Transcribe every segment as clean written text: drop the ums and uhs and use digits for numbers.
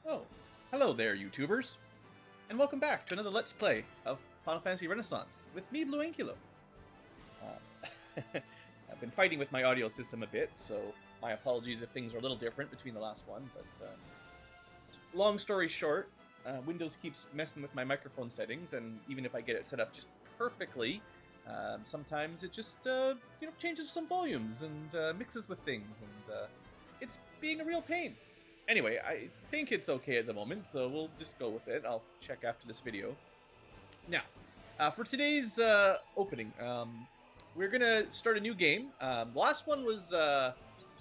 Oh, hello there, YouTubers, and welcome back to another Let's Play of Final Fantasy Renaissance with me, BlueAnkylo. I've been fighting with my audio system a bit, so my apologies if things are a little different between the last one, but long story short, Windows keeps messing with my microphone settings, and even if I get it set up just perfectly, sometimes it just, changes some volumes and mixes with things, and it's being a real pain. Anyway, I think it's okay at the moment, so we'll just go with it. I'll check after this video. Now, for today's opening, we're gonna start a new game. Last one was the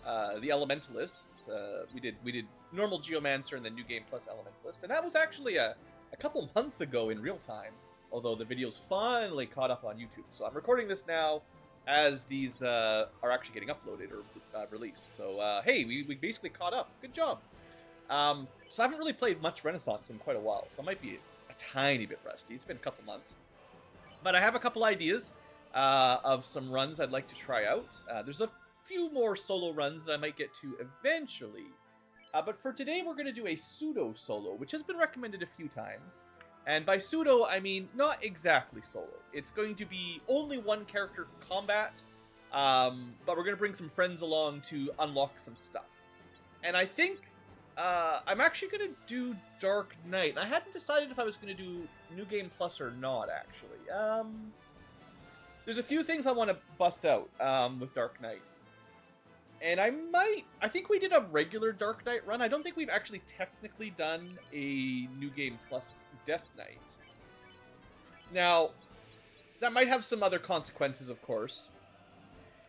Elementalists. We did normal Geomancer and then New Game plus Elementalist, and that was actually a couple months ago in real time. Although the video's finally caught up on YouTube, so I'm recording this now as these are actually getting uploaded or released. So hey, we basically caught up. Good job. So I haven't really played much Renaissance in quite a while, so I might be a tiny bit rusty. It's been a couple months. But I have a couple ideas of some runs I'd like to try out. There's a few more solo runs that I might get to eventually. But for today, we're going to do a pseudo solo, which has been recommended a few times. And by pseudo, I mean not exactly solo. It's going to be only one character combat, but we're going to bring some friends along to unlock some stuff. And I think I'm actually going to do Dark Knight. I hadn't decided if I was going to do New Game Plus or not, actually. There's a few things I want to bust out with Dark Knight. And I think we did a regular Dark Knight run. I don't think we've actually technically done a New Game Plus Death Knight. Now, that might have some other consequences, of course.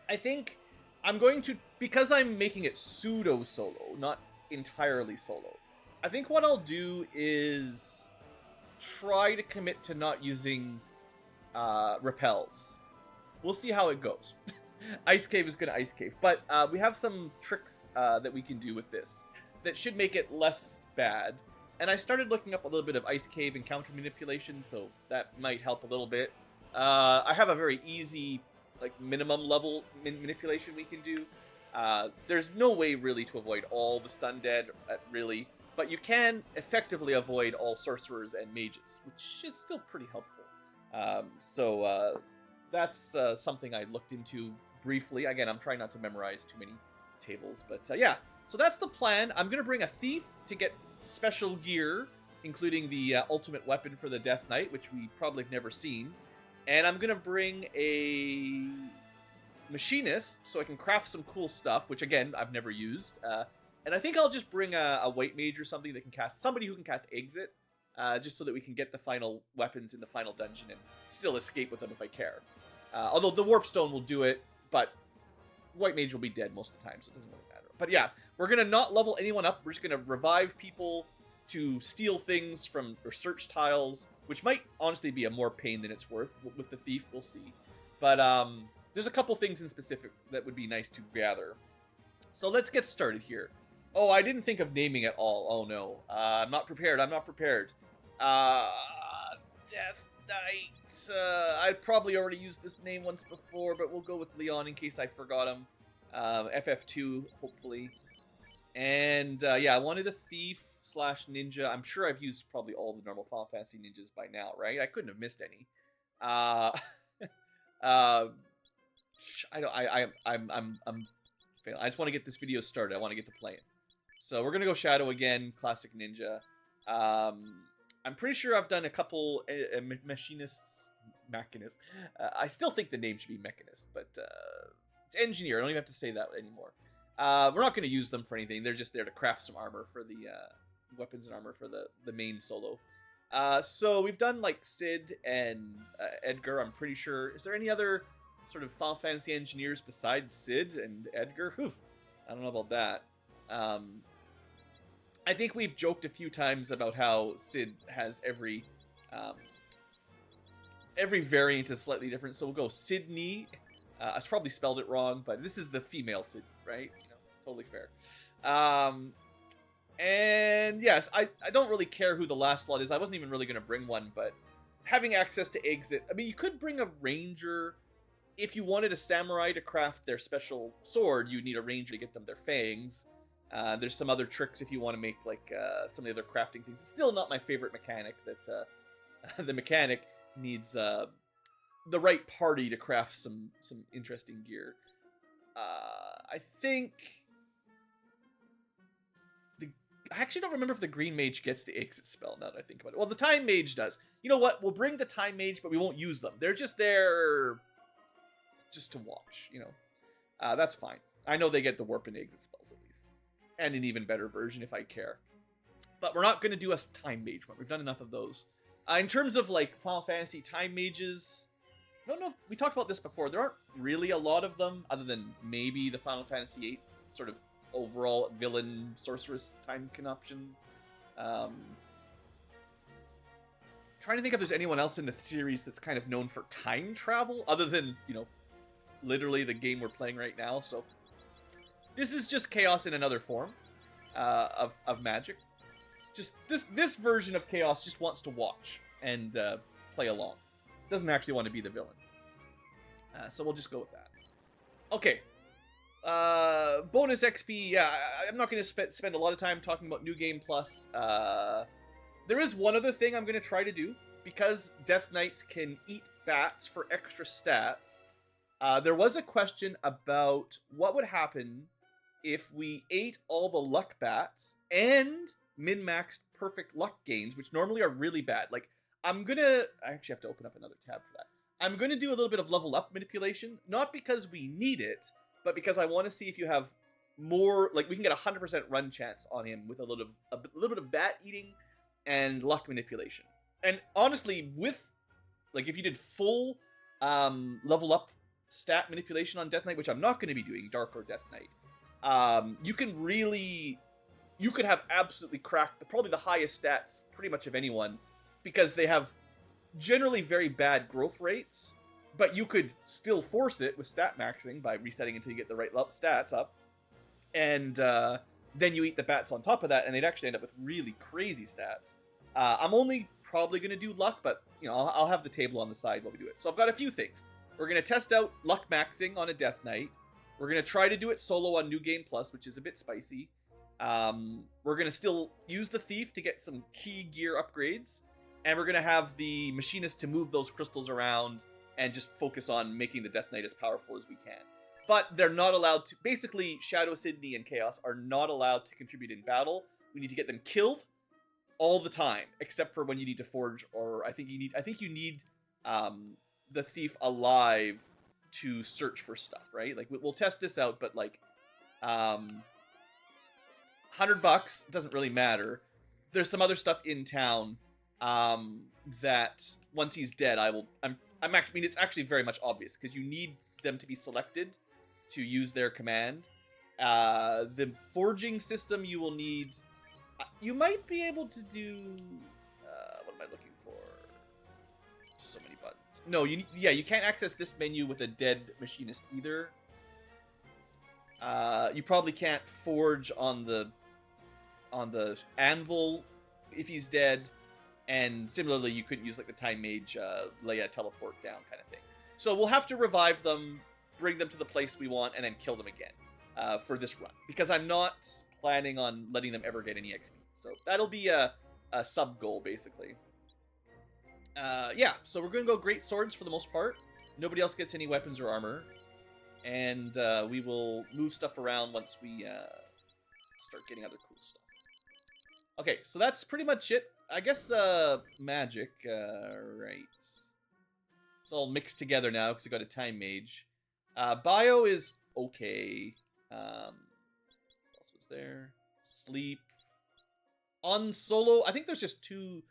I think I'm going to, because I'm making it pseudo-solo, not entirely solo, I think what I'll do is try to commit to not using repels. We'll see how it goes. Ice Cave is going to Ice Cave, but we have some tricks that we can do with this that should make it less bad. And I started looking up a little bit of Ice Cave and counter manipulation, so that might help a little bit. I have a very easy, like, minimum level manipulation we can do. There's no way really to avoid all the stun dead, really, but you can effectively avoid all sorcerers and mages, which is still pretty helpful. That's something I looked into briefly. Again, I'm trying not to memorize too many tables, but yeah. So that's the plan. I'm going to bring a thief to get special gear, including the ultimate weapon for the Death Knight, which we probably have never seen. And I'm going to bring a machinist so I can craft some cool stuff, which again, I've never used. And I think I'll just bring a white mage or something that can cast, somebody who can cast Exit, just so that we can get the final weapons in the final dungeon and still escape with them if I care. Although the Warp Stone will do it, but White Mage will be dead most of the time, so it doesn't really matter. But yeah, we're going to not level anyone up. We're just going to revive people to steal things from or search tiles, which might honestly be a more pain than it's worth. With the Thief, we'll see. But there's a couple things in specific that would be nice to gather. So let's get started here. Oh, I didn't think of naming at all. Oh no. I'm not prepared. I'm not prepared. Death Knight. I probably already used this name once before, but we'll go with Leon in case I forgot him. FF2, hopefully. And yeah, I wanted a thief / ninja. I'm sure I've used probably all the normal Final Fantasy ninjas by now, right? I couldn't have missed any. I'm failing. I just want to get this video started. I want to get to playing. So we're gonna go Shadow again, classic ninja. I'm pretty sure I've done a couple machinists. I still think the name should be mechanist, but it's engineer. I don't even have to say that anymore. We're not going to use them for anything. They're just there to craft some armor for the weapons and armor for the main solo. So we've done like Sid and Edgar. I'm pretty sure. Is there any other sort of Final Fantasy engineers besides Sid and Edgar? Oof, I don't know about that. I think we've joked a few times about how Sid has every variant is slightly different. So we'll go Sydney. I probably spelled it wrong, but this is the female Sid, right? You know, totally fair. And yes, I don't really care who the last slot is. I wasn't even really going to bring one, but having access to Exit. I mean, you could bring a ranger. If you wanted a samurai to craft their special sword, you'd need a ranger to get them their fangs. There's some other tricks if you want to make like some of the other crafting things. It's still not my favorite mechanic. That the mechanic needs the right party to craft some interesting gear. I think I actually don't remember if the green mage gets the exit spell now that I think about it. Well, the time mage does. You know what? We'll bring the time mage, but we won't use them. They're just there just to watch, you know. That's fine. I know they get the warp and exit spells at least. And an even better version if I care. But we're not going to do a time mage one. We've done enough of those. In terms of like Final Fantasy time mages, I don't know if we talked about this before. There aren't really a lot of them other than maybe the Final Fantasy VIII sort of overall villain sorceress time conoption. Trying to think if there's anyone else in the series that's kind of known for time travel other than, you know, literally the game we're playing right now. So this is just chaos in another form of magic. Just this version of chaos just wants to watch and play along. Doesn't actually want to be the villain. So we'll just go with that. Okay. Bonus XP, yeah, I'm not going to spend a lot of time talking about New Game Plus. There is one other thing I'm going to try to do. Because Death Knights can eat bats for extra stats, there was a question about what would happen if we ate all the luck bats and min-maxed perfect luck gains, which normally are really bad. Like, I actually have to open up another tab for that. I'm going to do a little bit of level up manipulation, not because we need it, but because I want to see if you have more, like we can get a 100% run chance on him with a little bit of bat eating and luck manipulation. And honestly, with, like, if you did full level up stat manipulation on Death Knight, which I'm not going to be doing, Dark or Death Knight, you could have absolutely cracked probably the highest stats pretty much of anyone, because they have generally very bad growth rates, but you could still force it with stat maxing by resetting until you get the right stats up, and then you eat the bats on top of that, and they'd actually end up with really crazy stats. I'm only probably going to do luck, but you know, I'll have the table on the side while we do it. So I've got a few things. We're going to test out luck maxing on a Death Knight. We're going to try to do it solo on New Game Plus, which is a bit spicy. We're going to still use the Thief to get some key gear upgrades. And we're going to have the Machinist to move those crystals around and just focus on making the Death Knight as powerful as we can. But they're not allowed to... Basically, Shadow, Sydney, and Chaos are not allowed to contribute in battle. We need to get them killed all the time, except for when you need to forge, or I think you need the Thief alive to search for stuff, right? Like, we'll test this out, but like, $100 doesn't really matter. There's some other stuff in town that once he's dead, it's actually very much obvious because you need them to be selected to use their command. The forging system you will need. You might be able to do. What am I looking for? So many buttons. No, you can't access this menu with a dead Machinist either. You probably can't forge on the anvil if he's dead, and similarly, you couldn't use like the Time Mage Leia teleport down kind of thing. So we'll have to revive them, bring them to the place we want, and then kill them again for this run, because I'm not planning on letting them ever get any XP. So that'll be a sub goal basically. Yeah, so we're gonna go great swords for the most part. Nobody else gets any weapons or armor, and we will move stuff around once we start getting other cool stuff. Okay, so that's pretty much it. I guess magic, right? It's all mixed together now because we got a Time Mage. Bio is okay. What else was there? Sleep. On solo, I think there's just two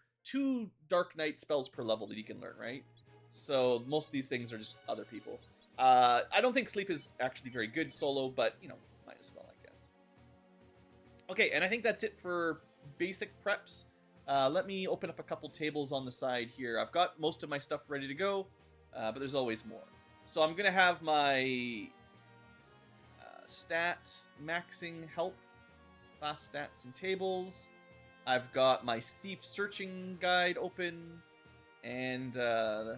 Dark Knight spells per level that you can learn, right? So most of these things are just other people. I don't think Sleep is actually very good solo, but, you know, might as well, I guess. Okay, and I think that's it for basic preps. Let me open up a couple tables on the side here. I've got most of my stuff ready to go, but there's always more. So I'm going to have my stats maxing help, class stats and tables. I've got my Thief searching guide open, and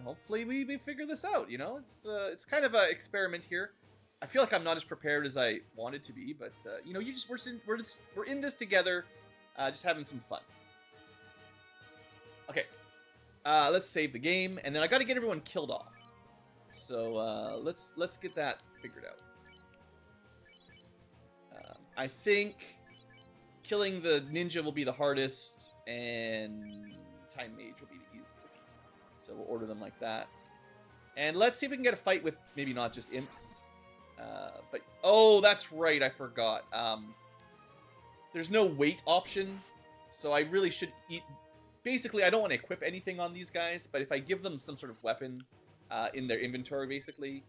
hopefully we figure this out, you know? It's kind of an experiment here. I feel like I'm not as prepared as I wanted to be, but you know, we're in this together, just having some fun. Okay, let's save the game, and then I got to get everyone killed off. So let's get that figured out. I think killing the ninja will be the hardest, and time mage will be the easiest. So we'll order them like that. And let's see if we can get a fight with maybe not just imps. But oh, that's right, I forgot. There's no weight option, so I really should eat. Basically, I don't want to equip anything on these guys, but if I give them some sort of weapon in their inventory, basically,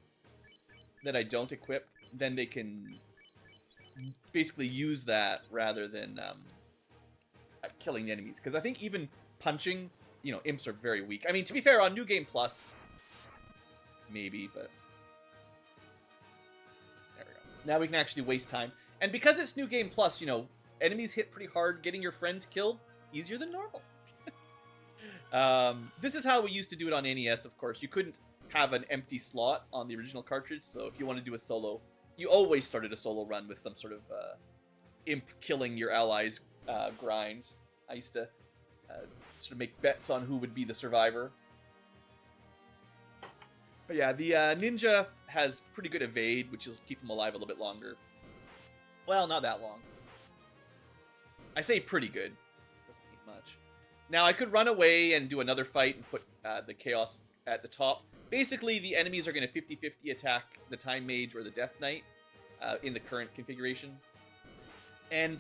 that I don't equip, then they can basically use that rather than killing enemies. Because I think even punching, you know, imps are very weak. I mean, to be fair, on New Game Plus, maybe, but there we go. Now we can actually waste time. And because it's New Game Plus, you know, enemies hit pretty hard. Getting your friends killed, easier than normal. This is how we used to do it on NES, of course. You couldn't have an empty slot on the original cartridge, so if you want to do a solo, you always started a solo run with some sort of imp killing your allies grind. I used to sort of make bets on who would be the survivor. But yeah, the ninja has pretty good evade, which will keep him alive a little bit longer. Well, not that long. I say pretty good. Doesn't mean much. Now, I could run away and do another fight and put the chaos at the top. Basically, the enemies are going to 50-50 attack the Time Mage or the Death Knight in the current configuration. And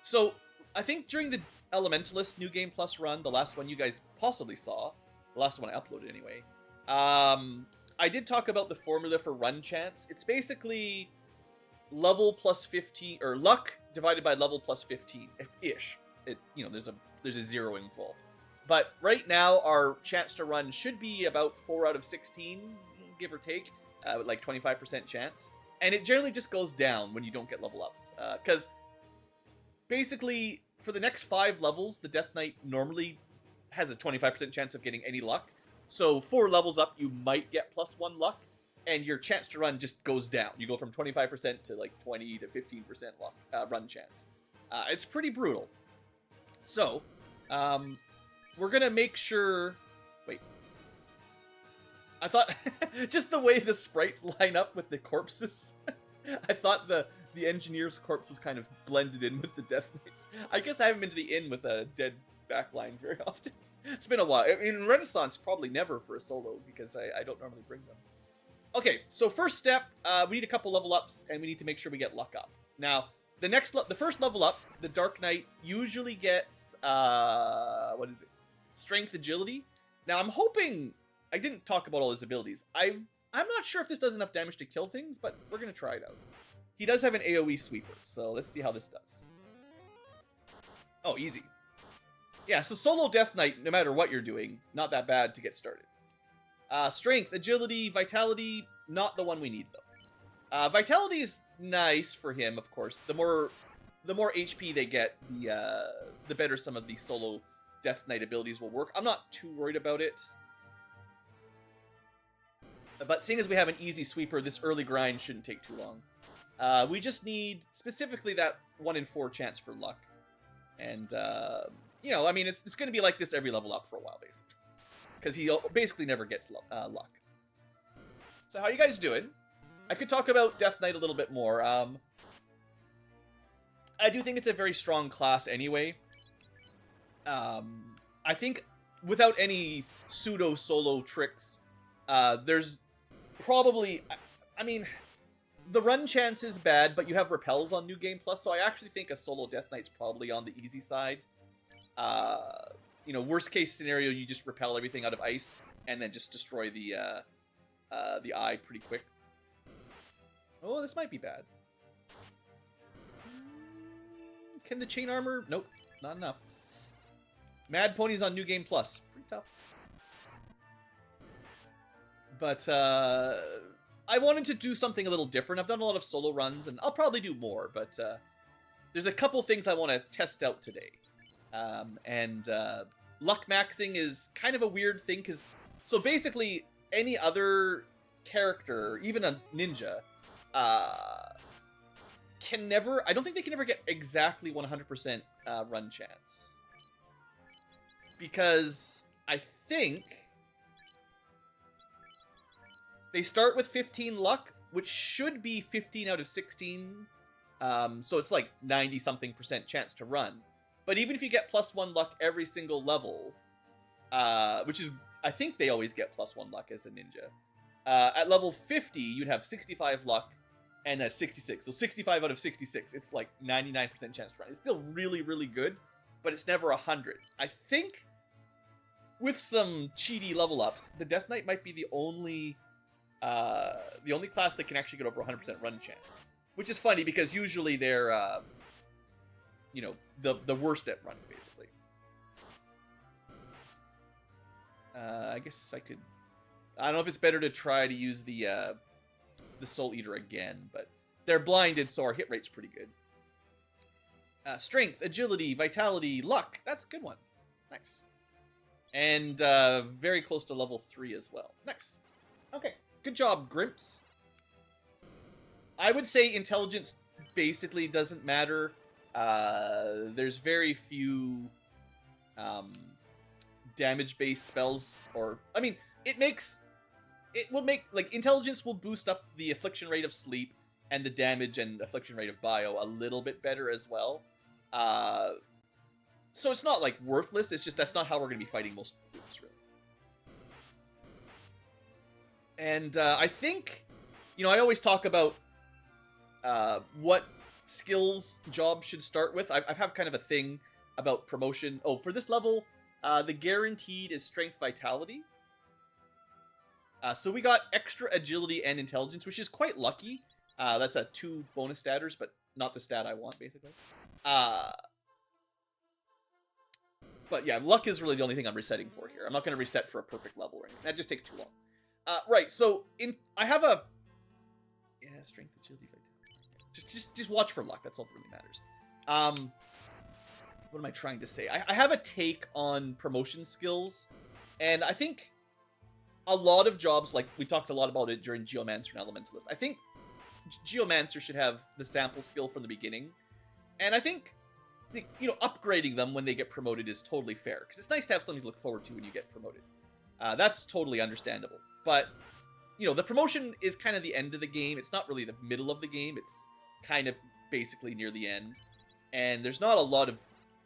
so, I think during the Elementalist New Game Plus run, the last one you guys possibly saw, the last one I uploaded anyway, I did talk about the formula for run chance. It's basically level plus 15, or luck divided by level plus 15-ish. You know, there's a zero involved. But right now, our chance to run should be about 4 out of 16, give or take, with like 25% chance. And it generally just goes down when you don't get level ups. Because basically, for the next 5 levels, the Death Knight normally has a 25% chance of getting any luck. So 4 levels up, you might get +1 luck, and your chance to run just goes down. You go from 25% to like 20 to 15% luck, run chance. It's pretty brutal. So, we're gonna make sure... Wait. I thought... just the way the sprites line up with the corpses. I thought the engineer's corpse was kind of blended in with the Death Knight's. I guess I haven't been to the inn with a dead backline very often. It's been a while. In Renaissance, probably never for a solo, because I don't normally bring them. Okay, so first step, we need a couple level ups, and we need to make sure we get luck up. Now, the first level up, the Dark Knight usually gets, what is it? Strength, Agility. Now, I'm hoping... I didn't talk about all his abilities. I'm not sure if this does enough damage to kill things, but we're going to try it out. He does have an AoE sweeper, so let's see how this does. Oh, easy. Yeah, so solo Death Knight, no matter what you're doing, not that bad to get started. Strength, Agility, Vitality, not the one we need, though. Vitality's nice for him, of course. The more HP they get, the better some of the solo Death Knight abilities will work. I'm not too worried about it. But seeing as we have an easy sweeper, this early grind shouldn't take too long. We just need, specifically, that 1 in 4 chance for luck. And, you know, I mean, it's going to be like this every level up for a while, basically. Because he basically never gets luck. So how you guys doing? I could talk about Death Knight a little bit more. I do think it's a very strong class anyway. I think without any pseudo solo tricks, there's probably... I mean, the run chance is bad, but you have repels on New Game Plus, so I actually think a solo Death Knight's probably on the easy side. You know, worst case scenario, you just repel everything out of ice, and then just destroy the eye pretty quick. Oh, this might be bad. Can the chain armor? Nope, not enough. Mad Ponies on New Game Plus. Pretty tough. But, I wanted to do something a little different. I've done a lot of solo runs, and I'll probably do more, but, there's a couple things I want to test out today. Luck maxing is kind of a weird thing, because... So basically, any other character, even a ninja, can never... I don't think they can ever get exactly 100% run chance. Because I think they start with 15 luck, which should be 15 out of 16. So it's like 90-something% chance to run. But even if you get +1 luck every single level, which is... I think they always get +1 luck as a ninja. At level 50, you'd have 65 luck and a 66. So 65 out of 66. It's like 99% chance to run. It's still really, really good, but it's never 100. I think with some cheaty level ups, the Death Knight might be the only class that can actually get over 100% run chance. Which is funny because usually they're, you know, the worst at running, basically. I guess I could... I don't know if it's better to try to use the Soul Eater again, but they're blinded, so our hit rate's pretty good. Strength, agility, vitality, luck. That's a good one. Nice. And very close to level 3 as well. Nice. Okay. Good job, Grimps. I would say intelligence basically doesn't matter. There's very few damage-based spells, or... I mean, it will make, like, intelligence will boost up the affliction rate of sleep and the damage and affliction rate of bio a little bit better as well. So it's not, like, worthless, it's just that's not how we're going to be fighting most groups, really. And I think, you know, I always talk about what skills jobs should start with. I have kind of a thing about promotion. Oh, for this level, the guaranteed is Strength Vitality. So we got extra agility and intelligence, which is quite lucky. That's a 2 bonus statters, but not the stat I want, basically. But yeah, luck is really the only thing I'm resetting for here. I'm not going to reset for a perfect level or anything. That just takes too long. Right, so I have a... Yeah, strength, agility, vitality. Just watch for luck. That's all that really matters. What am I trying to say? I have a take on promotion skills, and I think a lot of jobs, like we talked a lot about it during Geomancer and Elementalist, I think Geomancer should have the sample skill from the beginning, and I think, you know, upgrading them when they get promoted is totally fair, because it's nice to have something to look forward to when you get promoted. That's totally understandable, but, you know, the promotion is kind of the end of the game. It's not really the middle of the game. It's kind of basically near the end, and there's not a lot of,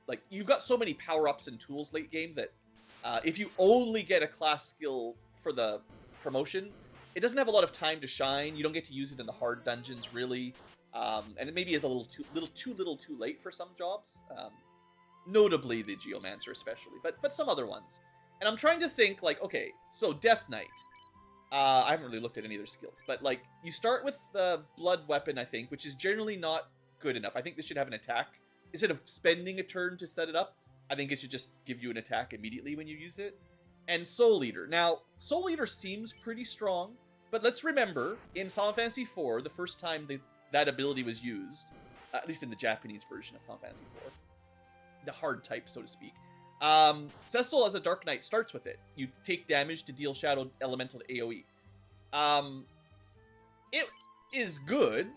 like, you've got so many power-ups and tools late game that if you only get a class skill for the promotion, it doesn't have a lot of time to shine. You don't get to use it in the hard dungeons, really. And it maybe is a little too late for some jobs. Notably the Geomancer especially, but some other ones. And I'm trying to think, like, okay, so Death Knight. I haven't really looked at any of their skills, but, like, you start with the Blood Weapon, I think, which is generally not good enough. I think this should have an attack. Instead of spending a turn to set it up, I think it should just give you an attack immediately when you use it. And Soul Eater. Now, Soul Eater seems pretty strong, but let's remember, in Final Fantasy IV, the first time that ability was used, at least in the Japanese version of Final Fantasy IV, the hard type, so to speak, Cecil as a Dark Knight starts with it. You take damage to deal Shadow Elemental to AoE. It is good,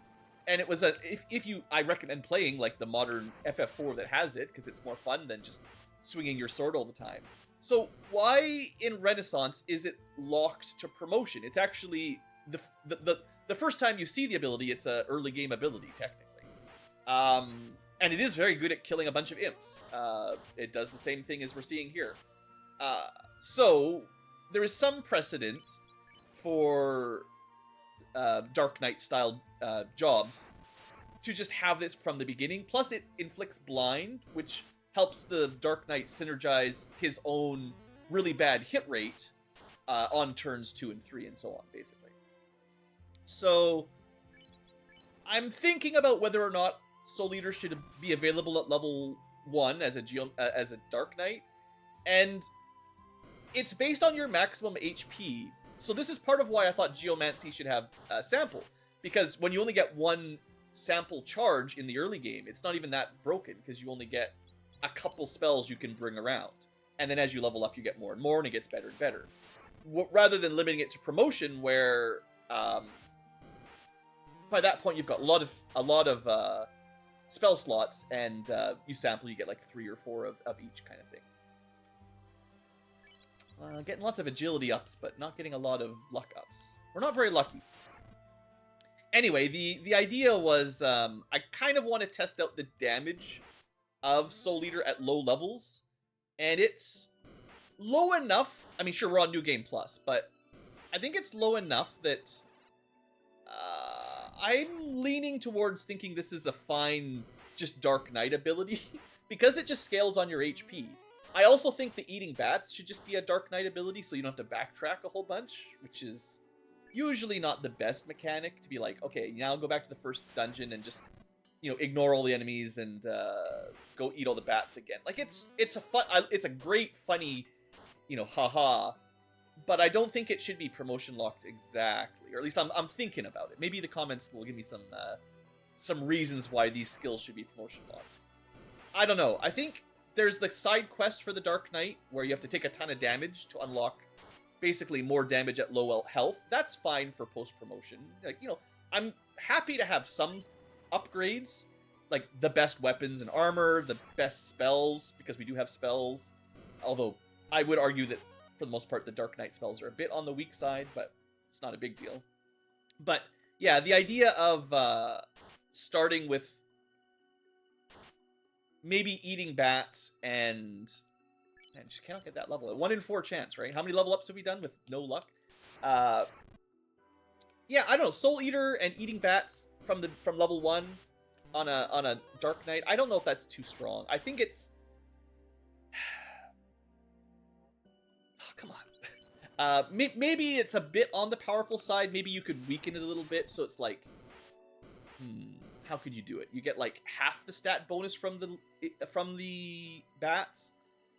and it was I recommend playing like the modern FF4 that has it, because it's more fun than just swinging your sword all the time. So why in Renaissance is it locked to promotion? It's actually the first time you see the ability, it's a early game ability technically. And it is very good at killing a bunch of imps. It does the same thing as we're seeing here. So there is some precedent for Dark Knight style jobs to just have this from the beginning. Plus it inflicts blind, which helps the Dark Knight synergize his own really bad hit rate on turns 2 and 3 and so on, basically. So I'm thinking about whether or not Soul Eater should be available at level 1 as a Dark Knight, and it's based on your maximum HP. So this is part of why I thought Geomancy should have a sample, because when you only get 1 sample charge in the early game, it's not even that broken, because you only get a couple spells you can bring around, and then as you level up you get more and more, and it gets better and better, rather than limiting it to promotion where by that point you've got a lot of spell slots, and you sample, you get like 3 or 4 of each kind of thing. Getting lots of agility ups, but not getting a lot of luck ups. We're not very lucky. Anyway, the idea was I kind of want to test out the damage of Soul Eater at low levels, and it's low enough. I mean, sure, we're on New Game Plus, but I think it's low enough that I'm leaning towards thinking this is a fine, just Dark Knight ability, because it just scales on your HP. I also think the eating bats should just be a Dark Knight ability, so you don't have to backtrack a whole bunch, which is usually not the best mechanic, to be like, okay, now go back to the first dungeon and just, you know, ignore all the enemies and go eat all the bats again. Like, it's a great, funny, you know, haha, but I don't think it should be promotion locked exactly, or at least I'm thinking about it. Maybe the comments will give me some reasons why these skills should be promotion locked. I don't know. I think there's the side quest for the Dark Knight where you have to take a ton of damage to unlock basically more damage at low health. That's fine for post-promotion. Like, you know, I'm happy to have some upgrades, like the best weapons and armor, the best spells, because we do have spells. Although, I would argue that, for the most part, the Dark Knight spells are a bit on the weak side, but it's not a big deal. But, yeah, the idea of starting with maybe eating bats and... Man, just cannot get that level. A 1 in 4 chance, right? How many level ups have we done with no luck? Yeah, I don't know. Soul Eater and eating bats from level 1 on a Dark Knight. I don't know if that's too strong. I think it's... Oh, come on. Maybe it's a bit on the powerful side. Maybe you could weaken it a little bit, so it's like... how could you do it? You get like half the stat bonus from the bats,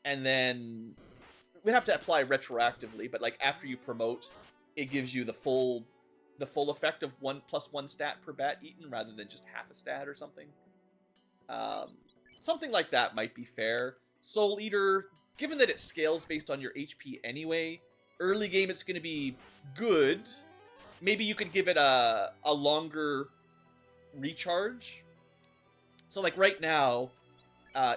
and then we'd have to apply retroactively, but like after you promote, it gives you the full effect of 1+1 stat per bat eaten rather than just half a stat or something. Something like that might be fair. Soul Eater, given that it scales based on your HP anyway, early game it's going to be good. Maybe you could give it a longer recharge. So like right now,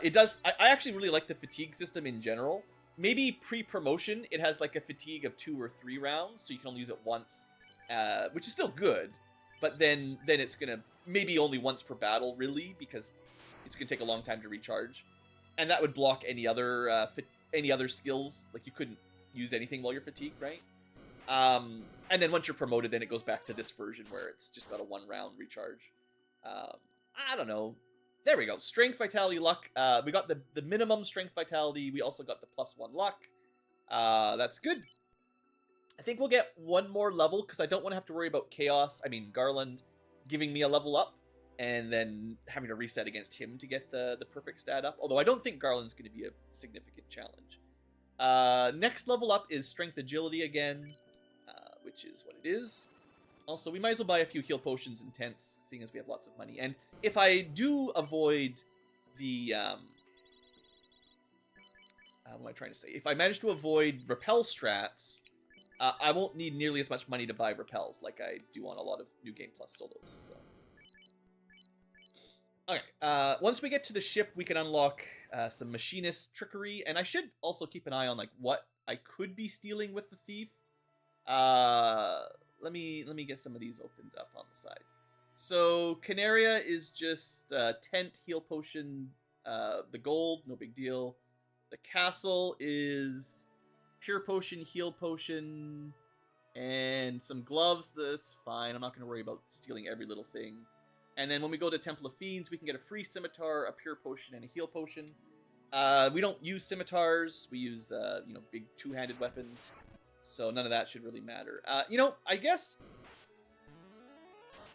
it does... I actually really like the fatigue system in general. Maybe pre-promotion, it has like a fatigue of 2 or 3 rounds, so you can only use it once, which is still good. But then it's gonna maybe only once per battle, really, because it's gonna take a long time to recharge, and that would block any other skills. Like you couldn't use anything while you're fatigued, right? And then once you're promoted, then it goes back to this version where it's just got a 1-round recharge. I don't know. There we go. Strength, vitality, luck. We got the minimum strength, vitality. We also got the +1 luck. That's good. I think we'll get 1 more level because I don't want to have to worry about Garland giving me a level up and then having to reset against him to get the perfect stat up. Although I don't think Garland's going to be a significant challenge. Next level up is strength, agility again, which is what it is. Also, we might as well buy a few heal potions and tents, seeing as we have lots of money. And if I do avoid the... what am I trying to say? If I manage to avoid repel strats, I won't need nearly as much money to buy repels like I do on a lot of New Game Plus solos. So. Okay, once we get to the ship, we can unlock some machinist trickery. And I should also keep an eye on like what I could be stealing with the thief. Let me get some of these opened up on the side. So Canaria is just tent, heal potion, the gold, no big deal. The castle is pure potion, heal potion, and some gloves. That's fine. I'm not going to worry about stealing every little thing. And then when we go to Temple of Fiends, we can get a free scimitar, a pure potion, and a heal potion. We don't use scimitars. We use big 2-handed weapons. So none of that should really matter. I guess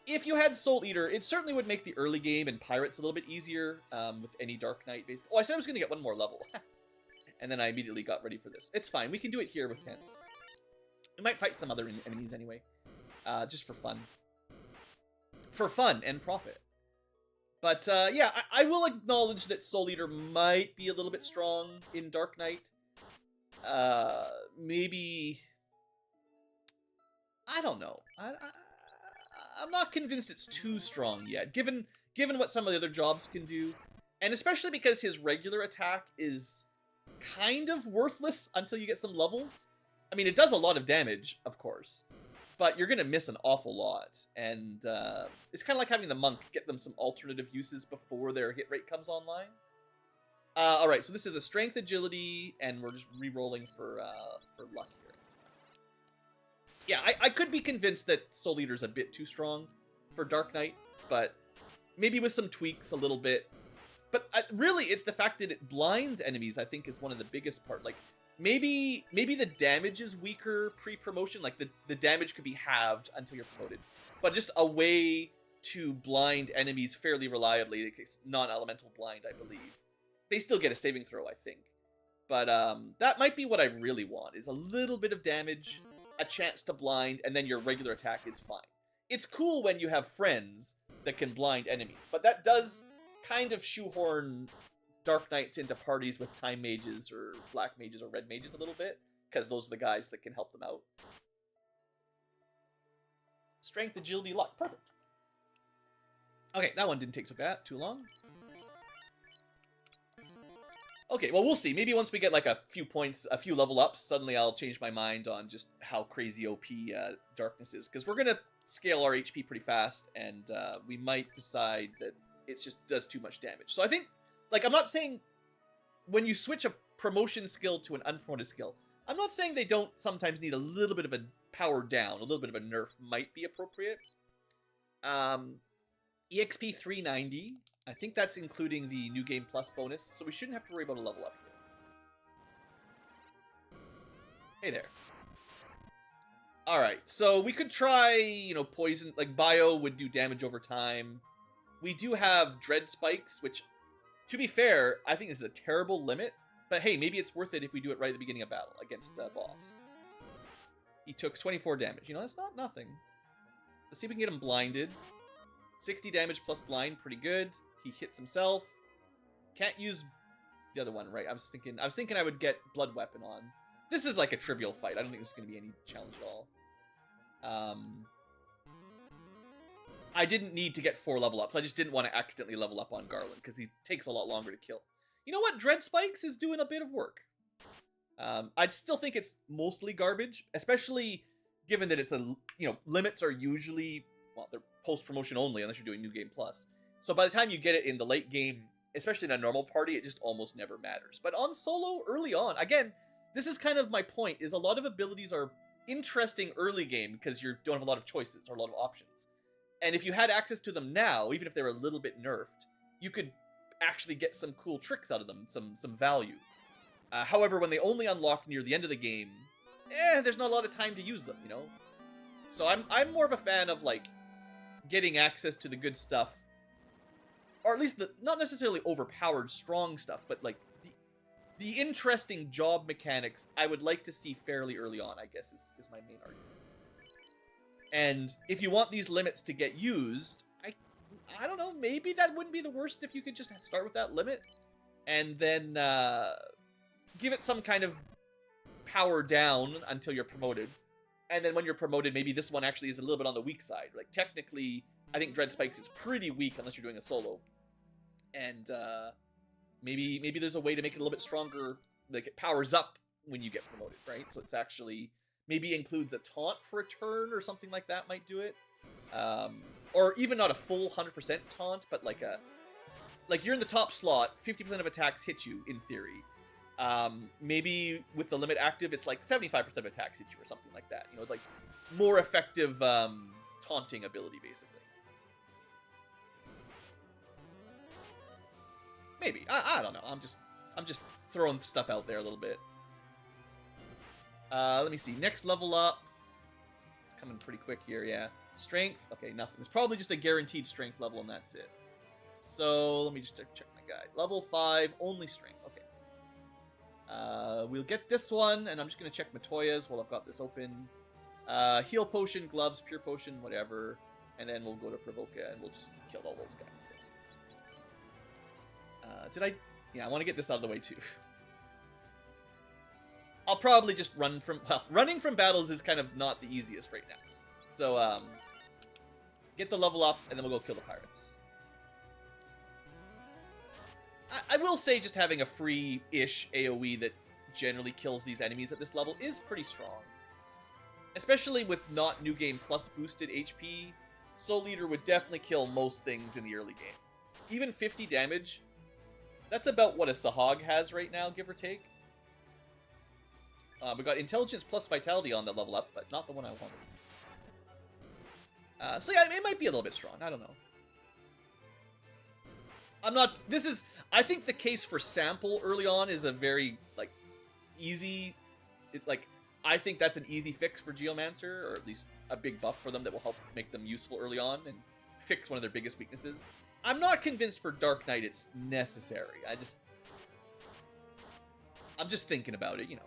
if you had Soul Eater, it certainly would make the early game and pirates a little bit easier with any Dark Knight based. Oh, I said I was going to get 1 more level. And then I immediately got ready for this. It's fine. We can do it here with tents. We might fight some other enemies anyway. Just for fun. For fun and profit. But yeah, I will acknowledge that Soul Eater might be a little bit strong in Dark Knight. Maybe... I don't know. I'm not convinced it's too strong yet, given what some of the other jobs can do, and especially because his regular attack is kind of worthless until you get some levels. I mean, it does a lot of damage, of course, but you're gonna miss an awful lot, and it's kind of like having the monk get them some alternative uses before their hit rate comes online. All right, so this is a strength, agility, and we're just re-rolling for luck here. Yeah, I could be convinced that Soul Eater's a bit too strong for Dark Knight, but maybe with some tweaks a little bit. But really, it's the fact that it blinds enemies, I think, is one of the biggest part. Like, maybe the damage is weaker pre-promotion. Like, the damage could be halved until you're promoted. But just a way to blind enemies fairly reliably. Like, it's non-elemental blind, I believe. They still get a saving throw, I think. But that might be what I really want, is a little bit of damage, a chance to blind, and then your regular attack is fine. It's cool when you have friends that can blind enemies, but that does kind of shoehorn Dark Knights into parties with Time Mages or Black Mages or Red Mages a little bit, because those are the guys that can help them out. Strength, agility, luck. Perfect. Okay, that one didn't take too long. Okay, well, we'll see. Maybe once we get, like, a few points, a few level ups, suddenly I'll change my mind on just how crazy OP Darkness is. Because we're going to scale our HP pretty fast, and we might decide that it just does too much damage. So I think, like, I'm not saying when you switch a promotion skill to an unpromoted skill, I'm not saying they don't sometimes need a little bit of a power down, a little bit of a nerf might be appropriate. EXP 390... I think that's including the New Game Plus bonus, so we shouldn't have to worry about a level up here. Hey there. Alright, so we could try, you know, poison, like bio would do damage over time. We do have Dread Spikes, which, to be fair, I think is a terrible limit, but hey, maybe it's worth it if we do it right at the beginning of battle against the boss. He took 24 damage. You know, that's not nothing. Let's see if we can get him blinded. 60 damage plus blind, pretty good. He hits himself. Can't use the other one, right? I was thinking I would get Blood Weapon on. This is like a trivial fight. I don't think this is going to be any challenge at all. I didn't need to get 4 level ups. I just didn't want to accidentally level up on Garland because he takes a lot longer to kill. You know what? Dread Spikes is doing a bit of work. I'd still think it's mostly garbage, especially given that it's limits are usually, well, they're post-promotion only unless you're doing New Game Plus. So by the time you get it in the late game, especially in a normal party, it just almost never matters. But on solo, early on, again, this is kind of my point, is a lot of abilities are interesting early game because you don't have a lot of choices or a lot of options. And if you had access to them now, even if they were a little bit nerfed, you could actually get some cool tricks out of them, some value. However, when they only unlock near the end of the game, there's not a lot of time to use them, you know? So I'm more of a fan of, like, getting access to the good stuff, or at least the not necessarily overpowered strong stuff, but like the interesting job mechanics I would like to see fairly early on, I guess is my main argument. And if you want these limits to get used, I don't know, maybe that wouldn't be the worst if you could just start with that limit and then give it some kind of power down until you're promoted. And then when you're promoted, maybe this one actually is a little bit on the weak side. Like, technically, I think Dread Spikes is pretty weak unless you're doing a solo. And maybe there's a way to make it a little bit stronger. Like, it powers up when you get promoted, right? So it's actually, maybe includes a taunt for a turn or something like that might do it. Or even not a full 100% taunt, but like you're in the top slot, 50% of attacks hit you, in theory. Maybe with the limit active, it's like 75% of attacks hit you or something like that. You know, like more effective taunting ability, basically. Maybe. I don't know. I'm just throwing stuff out there a little bit. Let me see. Next level up. It's coming pretty quick here, yeah. Strength. Okay, nothing. It's probably just a guaranteed strength level, and that's it. So, let me just check my guide. Level 5, only strength. Okay. We'll get this one, and I'm just going to check Matoya's while I've got this open. Heal potion, gloves, pure potion, whatever. And then we'll go to Provoca, and we'll just kill all those guys. Yeah, I want to get this out of the way, too. I'll probably just run from... Well, running from battles is kind of not the easiest right now. So, get the level up, and then we'll go kill the pirates. I will say just having a free-ish AoE that generally kills these enemies at this level is pretty strong. Especially with not New Game Plus boosted HP, Soul Eater would definitely kill most things in the early game. Even 50 damage, that's about what a Sahag has right now, give or take. We got Intelligence plus Vitality on that level up, but not the one I wanted. So yeah, it might be a little bit strong. I don't know. I think the case for sample early on is a very, like, easy, I think that's an easy fix for Geomancer, or at least a big buff for them that will help make them useful early on and fix one of their biggest weaknesses. I'm not convinced for Dark Knight it's necessary. I'm just thinking about it, you know.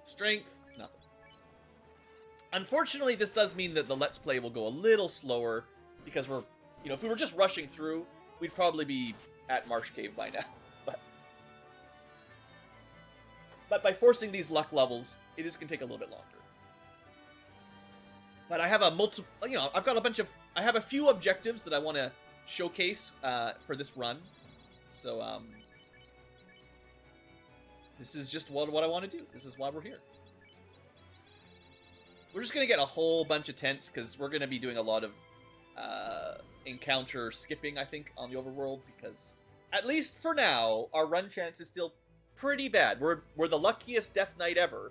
Strength, nothing. Unfortunately, this does mean that the Let's Play will go a little slower, because we're, you know, if we were just rushing through, we'd probably be at Marsh Cave by now. But by forcing these luck levels, it is going to take a little bit longer. But I have a I've got I have a few objectives that I want to showcase for this run. So, this is just what I want to do. This is why we're here. We're just going to get a whole bunch of tents, because we're going to be doing a lot of encounter skipping, I think, on the overworld, because, at least for now, our run chance is still pretty bad. We're the luckiest Death Knight ever,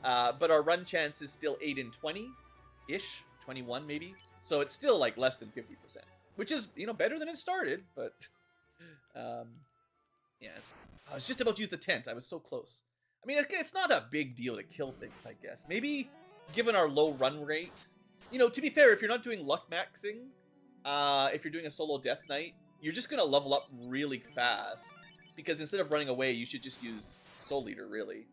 but our run chance is still 8 in 20-ish, 21 maybe. So it's still like less than 50%, which is, you know, better than it started. But yeah, I was just about to use the tent. I was so close. I mean, it's not a big deal to kill things, I guess. Maybe given our low run rate, you know, to be fair, if you're not doing luck maxing, if you're doing a solo Death Knight, you're just gonna level up really fast. Because instead of running away, you should just use Soul Eater, really.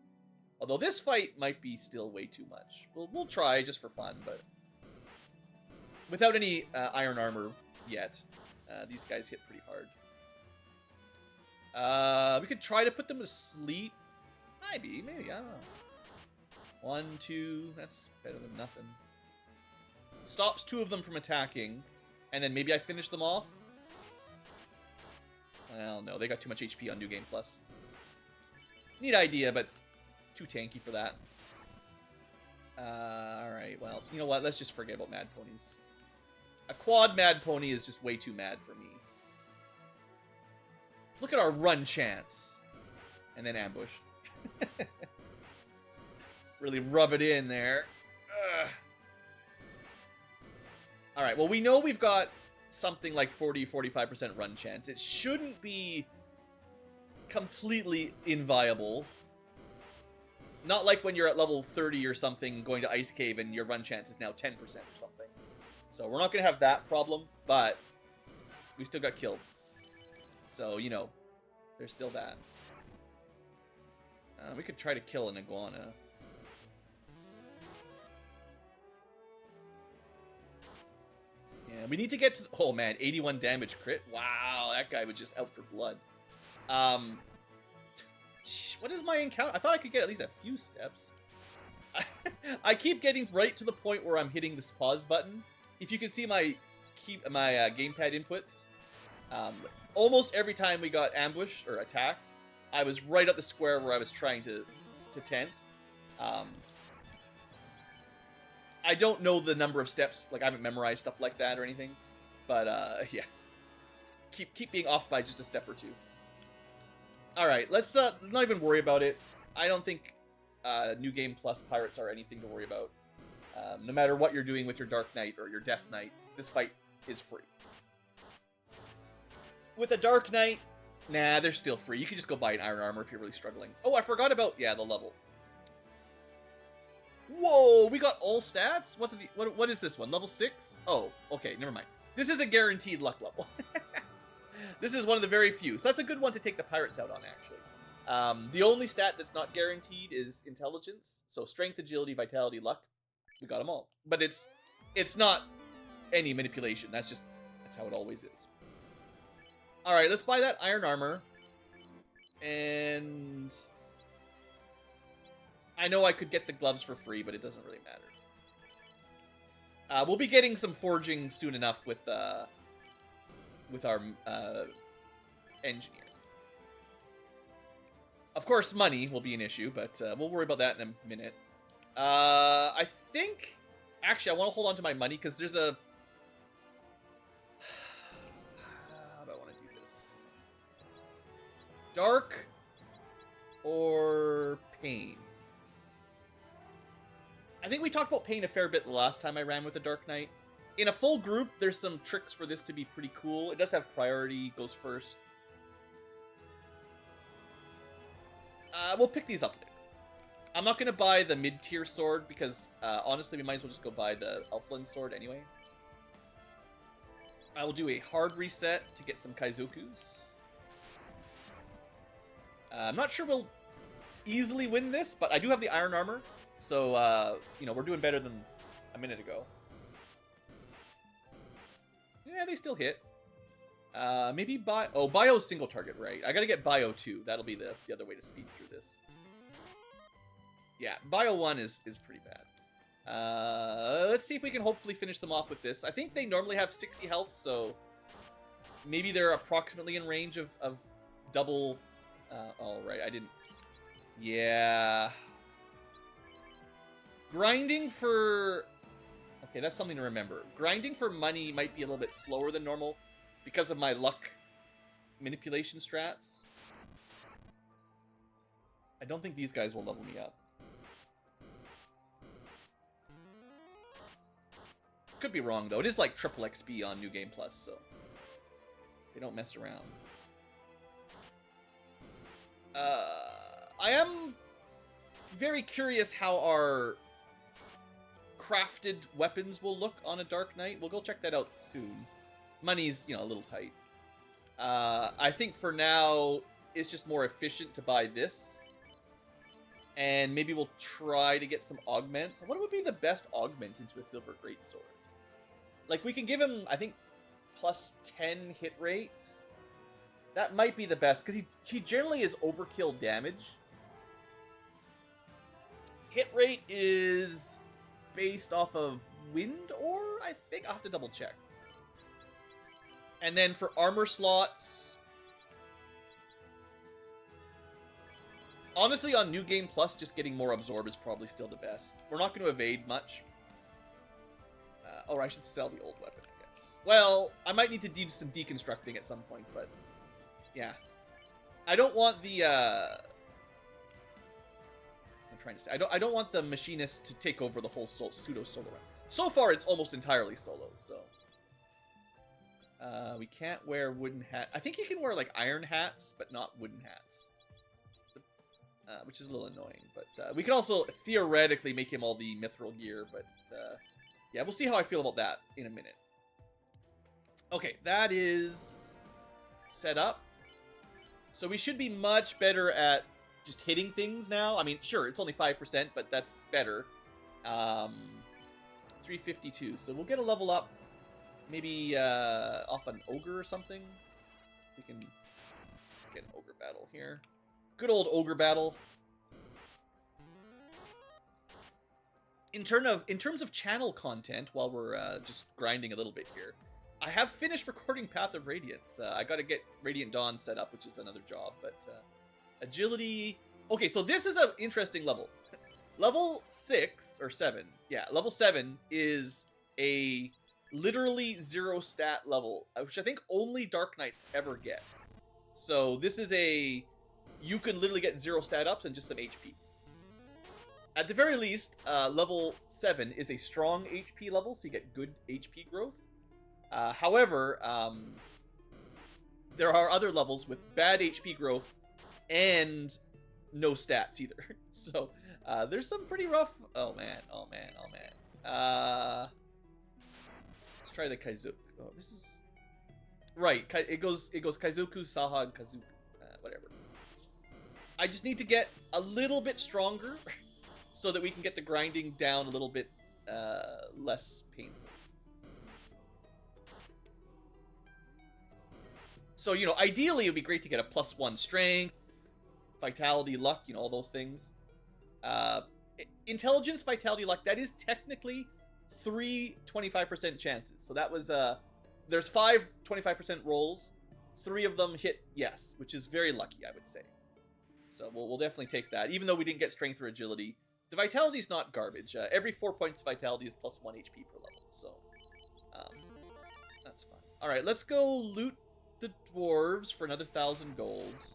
Although this fight might be still way too much. We'll try just for fun, but without any iron armor yet, these guys hit pretty hard. We could try to put them to sleep. Maybe, I don't know. 1, 2, that's better than nothing. Stops 2 of them from attacking, and then maybe I finish them off. Well, no, they got too much HP on New Game Plus. Neat idea, but too tanky for that. Alright, well, you know what? Let's just forget about Mad Ponies. A quad Mad Pony is just way too mad for me. Look at our run chance. And then ambush. Really rub it in there. Alright, well, we know we've got something like 40-45% run chance. It shouldn't be completely inviable. Not like when you're at level 30 or something going to Ice Cave and your run chance is now 10% or something. So we're not going to have that problem, but we still got killed. So, you know, there's still that. We could try to kill an iguana. Yeah, we need to get to... Oh, man, 81 damage crit. Wow, that guy was just out for blood. What is my encounter? I thought I could get at least a few steps. I keep getting right to the point where I'm hitting this pause button. If you can see my gamepad inputs, almost every time we got ambushed or attacked, I was right at the square where I was trying to tent. I don't know the number of steps, like I haven't memorized stuff like that or anything, but yeah, keep being off by just a step or two. All right, let's not even worry about it. I don't think New Game Plus pirates are anything to worry about. No matter what you're doing with your Dark Knight or your Death Knight, this fight is free. With a Dark Knight, nah, they're still free. You can just go buy an Iron Armor if you're really struggling. Oh, I forgot about, yeah, the level. Whoa, we got all stats? What is this one? Level 6? Oh, okay, never mind. This is a guaranteed luck level. This is one of the very few. So that's a good one to take the pirates out on, actually. The only stat that's not guaranteed is intelligence. So strength, agility, vitality, luck. We got them all. But it's not any manipulation. That's how it always is. Alright, let's buy that iron armor. And I know I could get the gloves for free, but it doesn't really We'll be getting some forging soon enough with our engineer. Of course, money will be an issue, but we'll worry about that in a minute. I think... Actually, I want to hold on to my money, because there's a... How do I want to do this? Dark or Pain? I think we talked about Pain a fair bit the last time I ran with the Dark Knight. In a full group, there's some tricks for this to be pretty cool. It does have priority, goes first. We'll pick these up later. I'm not going to buy the mid-tier sword because, honestly, we might as well just go buy the Elfland sword anyway. I will do a hard reset to get some Kaizokus. I'm not sure we'll easily win this, but I do have the iron armor. So, you know, we're doing better than a minute ago. Yeah, they still hit. Maybe Bio... Oh, Bio's single target, right. I gotta get Bio 2. That'll be the other way to speed through this. Yeah, Bio 1 is pretty bad. Let's see if we can hopefully finish them off with this. I think they normally have 60 health, so... Maybe they're approximately in range of double... oh, right, I didn't... Yeah... Grinding for... Okay, that's something to remember. Grinding for money might be a little bit slower than normal because of my luck manipulation strats. I don't think these guys will level me up. Could be wrong, though. It is like triple XP on New Game Plus, so they don't mess around. I am very curious how our crafted weapons will look on a Dark Knight. We'll go check that out soon. Money's, you know, a little tight. I think for now, it's just more efficient to buy this. And maybe we'll try to get some augments. What would be the best augment into a Silver Greatsword? Like, we can give him, I think, plus 10 hit rate. That might be the best, because he generally is overkill damage. Hit rate is based off of wind ore, I think? I'll have to double check. And then for armor slots... Honestly, on New Game Plus, just getting more absorb is probably still the best. We're not going to evade much. Or I should sell the old weapon, I guess. Well, I might need to do some deconstructing at some point, but... Yeah. I don't want the, I'm trying to say... I don't want the machinist to take over the whole pseudo solo round. So far, it's almost entirely solo, so... we can't wear wooden hat. I think you can wear, like, iron hats, but not wooden hats. Which is a little annoying, but we can also theoretically make him all the mithril gear, but yeah, we'll see how I feel about that in a minute. Okay, that is set up. So we should be much better at just hitting things now. I mean, sure, it's only 5%, but that's better. 352, so we'll get a level up, maybe off an ogre or something. We can get an ogre battle here. Good old ogre battle. In terms of channel content, while we're just grinding a little bit here, I have finished recording Path of Radiance. I got to get Radiant Dawn set up, which is another job. But agility. Okay, so this is an interesting level. Level 6 or 7. Yeah, level 7 is a literally 0 stat level, which I think only Dark Knights ever get. So this is a... You can literally get 0 stat ups and just some HP. At the very least, level 7 is a strong HP level, so you get good HP growth. However, there are other levels with bad HP growth and no stats either. So, there's some pretty rough... Oh man, oh man, oh man. Let's try the Kaizoku. Oh, this is... Right, it goes Kaizoku, Sahag, Kazuku, whatever. I just need to get a little bit stronger so that we can get the grinding down a little bit less painful. So, you know, ideally it would be great to get a +1 strength, vitality, luck, you know, all those things. Intelligence, vitality, luck, that is technically 3 25% chances. So that was, there's 5 25% rolls. 3 of them hit yes, which is very lucky, I would say. So we'll definitely take that, even though we didn't get strength or agility. The vitality's not garbage. Every 4 points of vitality is plus 1 HP per level, so that's fine. All right, let's go loot the dwarves for another 1,000 golds.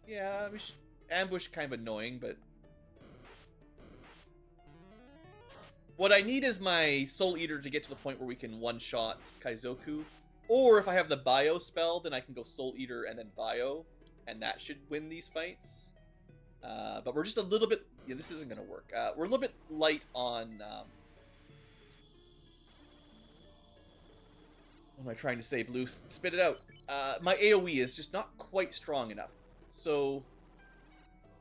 Yeah, we should ambush kind of annoying, but what I need is my Soul Eater to get to the point where we can one-shot Kaizoku. Or if I have the Bio spell, then I can go Soul Eater and then Bio, and that should win these fights. But we're just a little bit... Yeah, this isn't going to work. We're a little bit light on... what am I trying to say, Blue? Spit it out. My AoE is just not quite strong enough. So,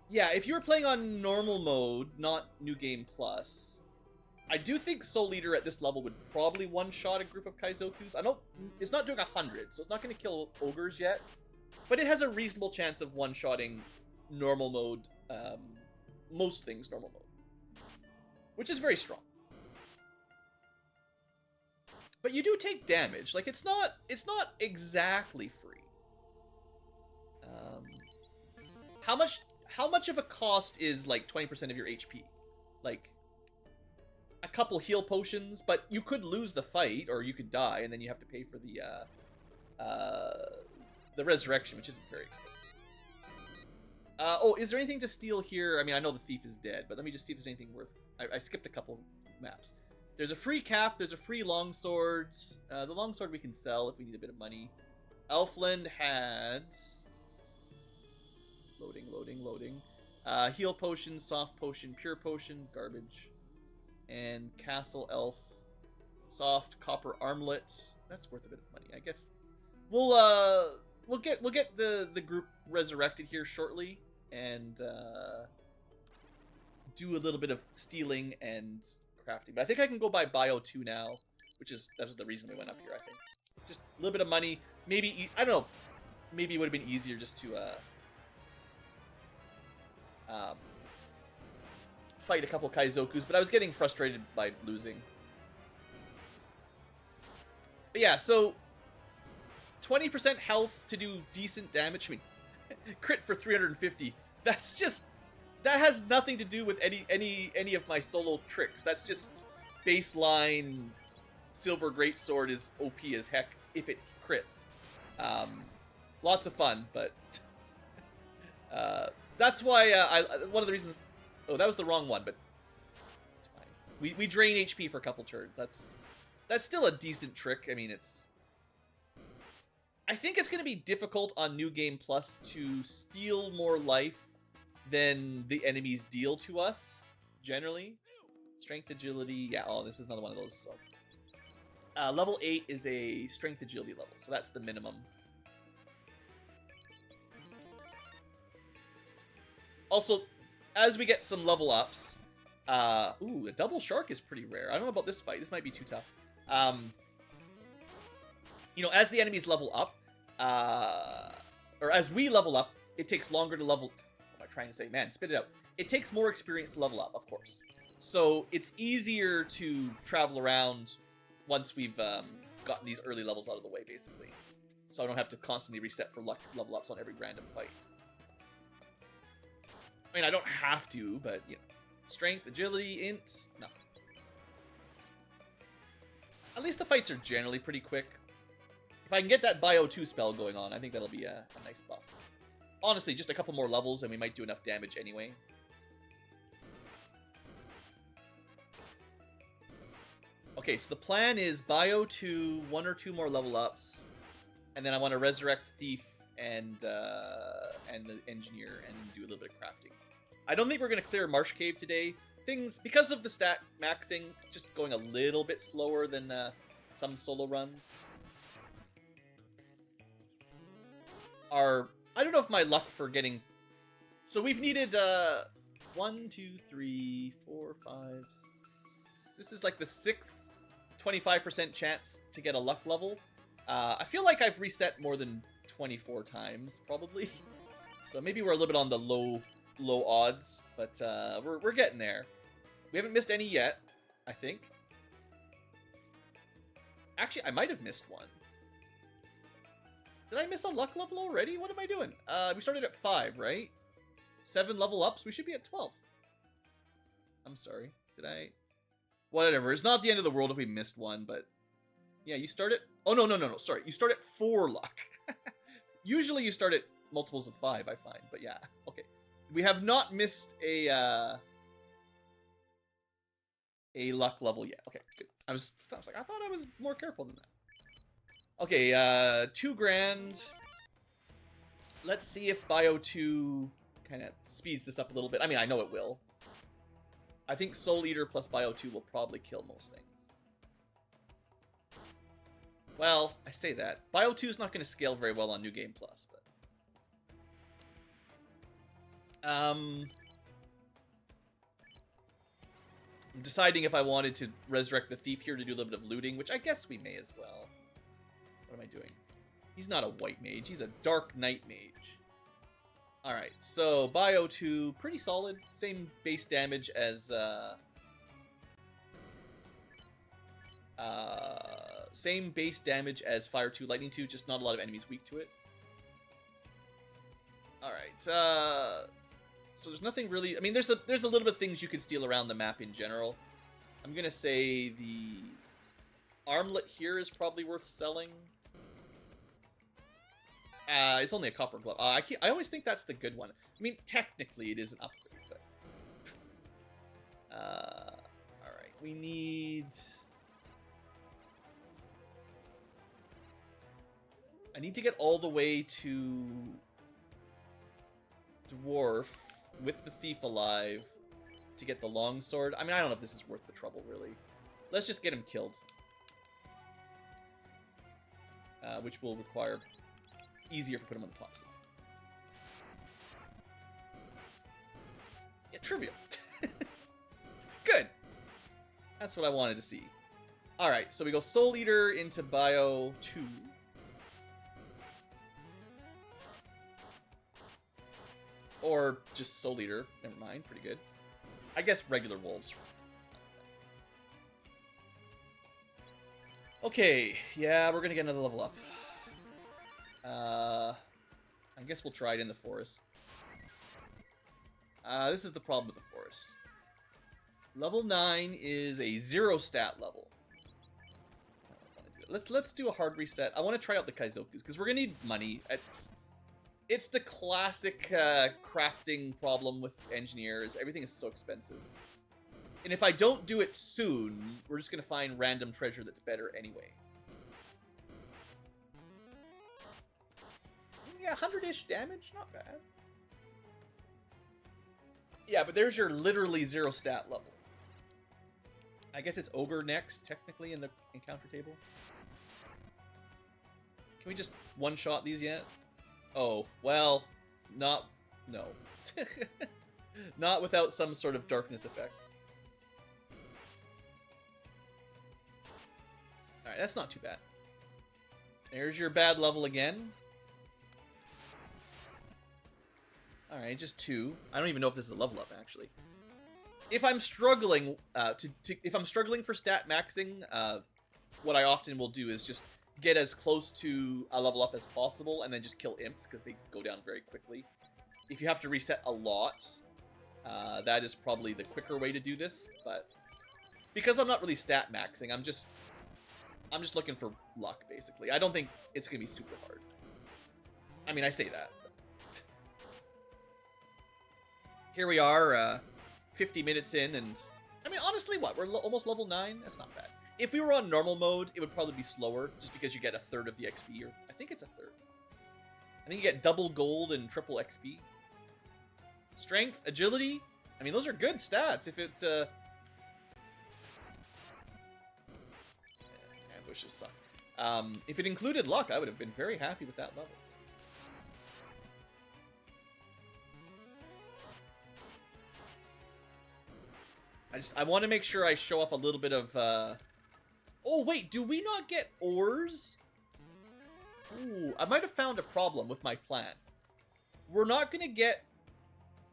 yeah, if you were playing on normal mode, not New Game Plus, I do think Soul Eater at this level would probably one-shot a group of Kaizokus. It's not doing 100, so it's not going to kill ogres yet, but it has a reasonable chance of one-shotting normal mode, most things normal mode, which is very strong. But you do take damage. Like, it's not exactly free. How much of a cost is like 20% of your HP? Like a couple heal potions, but you could lose the fight or you could die, and then you have to pay for the resurrection, which isn't very expensive. Oh, is there anything to steal here? I mean, I know the thief is dead, but let me just see if there's anything worth... I skipped a couple maps. There's a free cap, there's a free longsword. The longsword we can sell if we need a bit of money. Elfland had... Loading. Heal potion, soft potion, pure potion, garbage. And Castle Elf, soft copper armlets. That's worth a bit of money, I guess. We'll get the group resurrected here shortly, and do a little bit of stealing and crafting. But I think I can go buy Bio 2 now, that's the reason we went up here, I think. Just a little bit of money. Maybe, I don't know, maybe it would have been easier just to fight a couple Kaizokus, but I was getting frustrated by losing. But yeah, so 20% health to do decent damage. I mean, crit for 350. That's just... That has nothing to do with any of my solo tricks. That's just baseline Silver Greatsword is OP as heck if it crits. Lots of fun, but... that's why one of the reasons... Oh, that was the wrong one, but it's fine. We drain HP for a couple turns. That's still a decent trick. I mean, it's... I think it's going to be difficult on New Game Plus to steal more life than the enemies deal to us, generally. Strength, agility... Yeah, oh, this is another one of those. So. Level 8 is a strength agility level, so that's the minimum. Also, as we get some level ups... ooh, a double shark is pretty rare. I don't know about this fight. This might be too tough. You know, as the enemies level up, or as we level up, it takes longer to level... What am I trying to say? Man, spit it out. It takes more experience to level up, of course. So it's easier to travel around once we've gotten these early levels out of the way, basically. So I don't have to constantly reset for level ups on every random fight. I mean, I don't have to, but, you know. Strength, agility, int, nothing. At least the fights are generally pretty quick. If I can get that Bio 2 spell going on, I think that'll be a nice buff. Honestly, just a couple more levels and we might do enough damage anyway. Okay, so the plan is Bio 2, 1 or 2 more level ups, and then I want to resurrect Thief and the Engineer and do a little bit of crafting. I don't think we're going to clear Marsh Cave today. Things, because of the stat maxing, just going a little bit slower than some solo runs. I don't know if my luck for getting... So we've needed 1, 2, 3, 4, 5... This is like the 6th 25% chance to get a luck level. I feel like I've reset more than 24 times, probably. So maybe we're a little bit on the low odds, but we're getting there. We haven't missed any yet, I think. Actually, I might have missed one. Did I miss a luck level already? What am I doing? We started at 5, right? 7 level ups. We should be at 12. I'm sorry. Did I? Whatever. It's not the end of the world if we missed one, but yeah, you start at. Oh no. Sorry, you start at 4 luck. Usually you start at multiples of 5. I find, but yeah. Okay, we have not missed a luck level yet. Okay, good. I was like, I thought I was more careful than that. Okay, 2 grand. Let's see if Bio 2 kind of speeds this up a little bit. I mean, I know it will. I think Soul Eater plus Bio 2 will probably kill most things. Well, I say that. Bio 2 is not going to scale very well on New Game Plus, but... I'm deciding if I wanted to resurrect the Thief here to do a little bit of looting, which I guess we may as well. What am I doing? He's not a white mage. He's a dark knight mage. Alright, so Bio 2, pretty solid. Same base damage as... same base damage as Fire 2, Lightning 2, just not a lot of enemies weak to it. Alright, so there's nothing really... I mean, there's a little bit of things you could steal around the map in general. I'm gonna say the armlet here is probably worth selling. It's only a copper glove. I always think that's the good one. I mean, technically it is an upgrade, but... Alright, we need... I need to get all the way to... Dwarf with the Thief alive to get the longsword. I mean, I don't know if this is worth the trouble, really. Let's just get him killed. Which will require... easier if we put him on the top slot. Yeah, trivial. Good. That's what I wanted to see. Alright, so we go Soul Eater into Bio 2. Or just Soul Eater. Never mind, pretty good. I guess regular wolves. Okay, yeah, we're gonna get another level up. I guess we'll try it in the forest. This is the problem with the forest. Level 9 is a 0 stat level. Let's do a hard reset. I want to try out the Kaizokus, because we're gonna need money. It's the classic crafting problem with engineers. Everything is so expensive. And if I don't do it soon, we're just gonna find random treasure that's better anyway. Yeah, 100-ish damage, not bad. Yeah, but there's your literally 0 stat level. I guess it's Ogre next, technically, in the encounter table. Can we just one-shot these yet? Oh, well, no. Not without some sort of darkness effect. Alright, that's not too bad. There's your bad level again. Alright, just 2. I don't even know if this is a level up, actually. If I'm struggling if I'm struggling for stat maxing, what I often will do is just get as close to a level up as possible and then just kill imps because they go down very quickly. If you have to reset a lot, that is probably the quicker way to do this, but because I'm not really stat maxing, I'm just looking for luck, basically. I don't think it's gonna be super hard. I mean, I say that. Here we are, 50 minutes in, and... I mean, honestly, what? We're almost level 9? That's not bad. If we were on normal mode, it would probably be slower, just because you get a third of the XP, or... I think it's a third. I think you get double gold and triple XP. Strength, agility... I mean, those are good stats if it's, Ambushes suck. If it included luck, I would have been very happy with that level. I want to make sure I show off a little bit of, Oh, wait, do we not get ores? Ooh, I might have found a problem with my plan. We're not going to get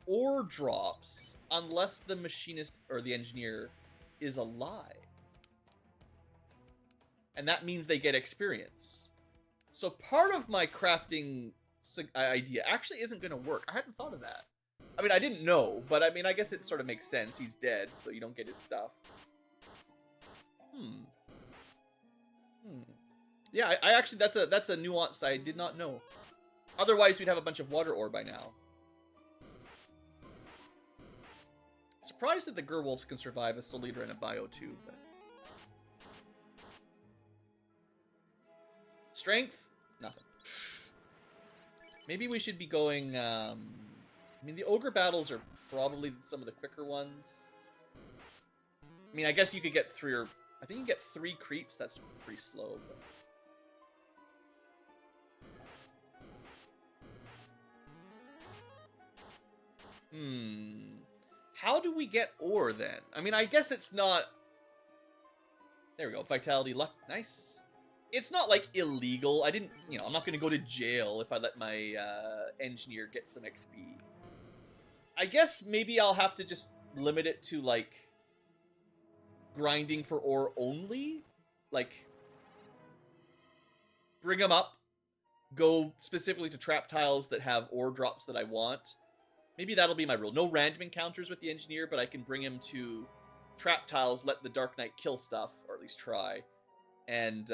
ore drops unless the machinist or the engineer is alive. And that means they get experience. So part of my crafting idea actually isn't going to work. I hadn't thought of that. I mean, I didn't know, but I mean, I guess it sort of makes sense. He's dead, so you don't get his stuff. Yeah, I actually, that's a nuance that I did not know. Otherwise, we'd have a bunch of water ore by now. Surprised that the Gerwolves can survive a Soul Eater and a Bio too, but... Strength? Nothing. Maybe we should be going, I mean, the Ogre battles are probably some of the quicker ones. I mean, I guess you could get 3 or... I think you can get 3 creeps. That's pretty slow, but... How do we get ore, then? I mean, I guess it's not... There we go. Vitality, luck. Nice. It's not, like, illegal. I didn't... You know, I'm not going to go to jail if I let my engineer get some XP. I guess maybe I'll have to just limit it to, like, grinding for ore only. Like, bring them up. Go specifically to trap tiles that have ore drops that I want. Maybe that'll be my rule. No random encounters with the engineer, but I can bring him to trap tiles, let the Dark Knight kill stuff, or at least try, and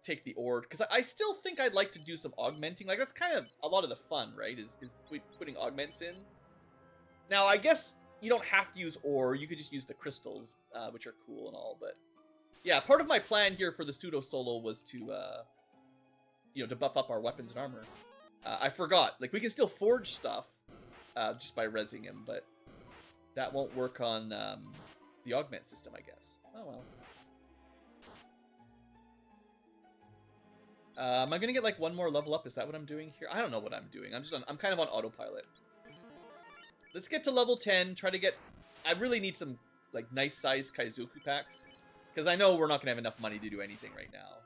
take the ore. Because I still think I'd like to do some augmenting. Like, that's kind of a lot of the fun, right? Is putting augments in. Now, I guess you don't have to use ore. You could just use the crystals, which are cool and all. But yeah, part of my plan here for the pseudo solo was to, you know, to buff up our weapons and armor. I forgot. Like, we can still forge stuff just by rezzing him, but that won't work on the augment system, I guess. Oh, well. Am I gonna get, like, one more level up? Is that what I'm doing here? I don't know what I'm doing. I'm kind of on autopilot. Let's get to level 10. Try to get... I really need some, like, nice-sized Kaizoku packs. Because I know we're not gonna have enough money to do anything right now.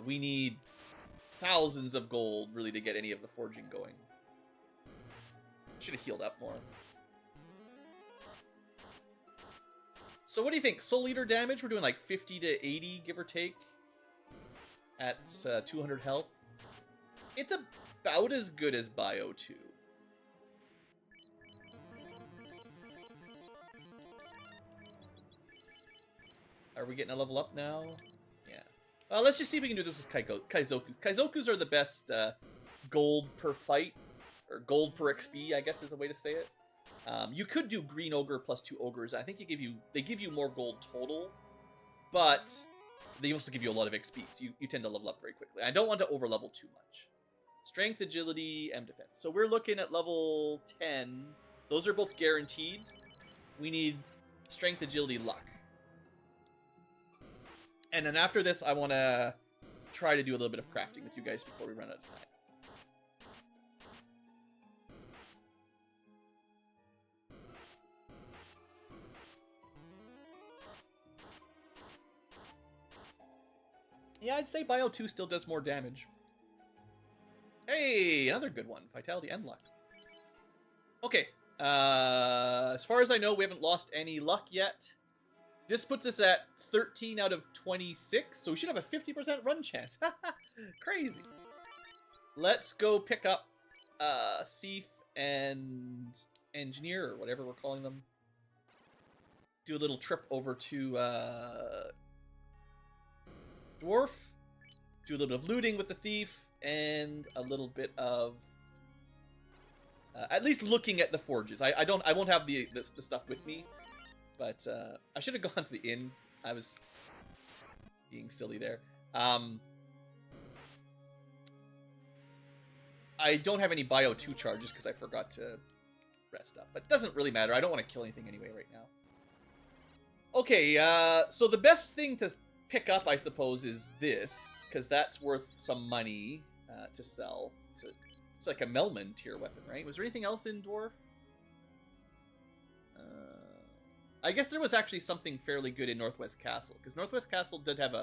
We need thousands of gold, really, to get any of the forging going. Should have healed up more. So what do you think? Soul Eater damage? We're doing like 50 to 80, give or take. At 200 health. It's about as good as Bio 2. Are we getting a level up now? Yeah. Let's just see if we can do this with Kaizoku. Kaizokus are the best gold per fight. Or gold per XP, I guess is a way to say it. You could do Green Ogre plus 2 Ogres. I think they give you more gold total. But they also give you a lot of XP, so you tend to level up very quickly. I don't want to over-level too much. Strength, Agility, and Defense. So we're looking at level 10. Those are both guaranteed. We need Strength, Agility, Luck. And then after this, I want to try to do a little bit of crafting with you guys before we run out of time. Yeah, I'd say Bio 2 still does more damage. Hey, another good one. Vitality and luck. Okay. As far as I know, we haven't lost any luck yet. This puts us at 13 out of 26, so we should have a 50% run chance. Crazy. Let's go pick up Thief and Engineer, or whatever we're calling them. Do a little trip over to Dwarf. Do a little bit of looting with the Thief, and a little bit of at least looking at the forges. I won't have the stuff with me. But I should have gone to the inn. I was being silly there. I don't have any Bio 2 charges because I forgot to rest up. But it doesn't really matter. I don't want to kill anything anyway right now. Okay, so the best thing to pick up, I suppose, is this. Because that's worth some money to sell. It's like a Melman tier weapon, right? Was there anything else in Dwarf? I guess there was actually something fairly good in Northwest Castle, because Northwest Castle did have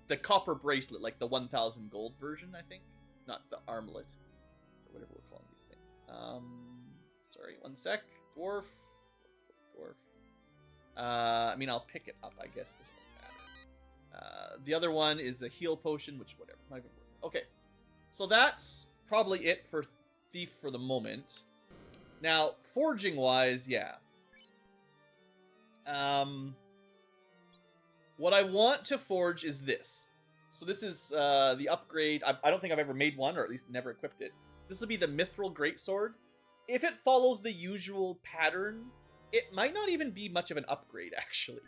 the copper bracelet, like the 1,000 gold version, I think. Not the armlet, or whatever we're calling these things. Sorry, one sec. Dwarf. Dwarf. I mean, I'll pick it up, I guess. Doesn't really matter. The other one is a heal potion, which, whatever. Not even worth it. Okay. So that's probably it for Thief for the moment. Now, forging-wise, yeah. What I want to forge is this. So this is the upgrade. I don't think I've ever made one, or at least never equipped it. This will be the Mithril Greatsword. If it follows the usual pattern, it might not even be much of an upgrade, actually.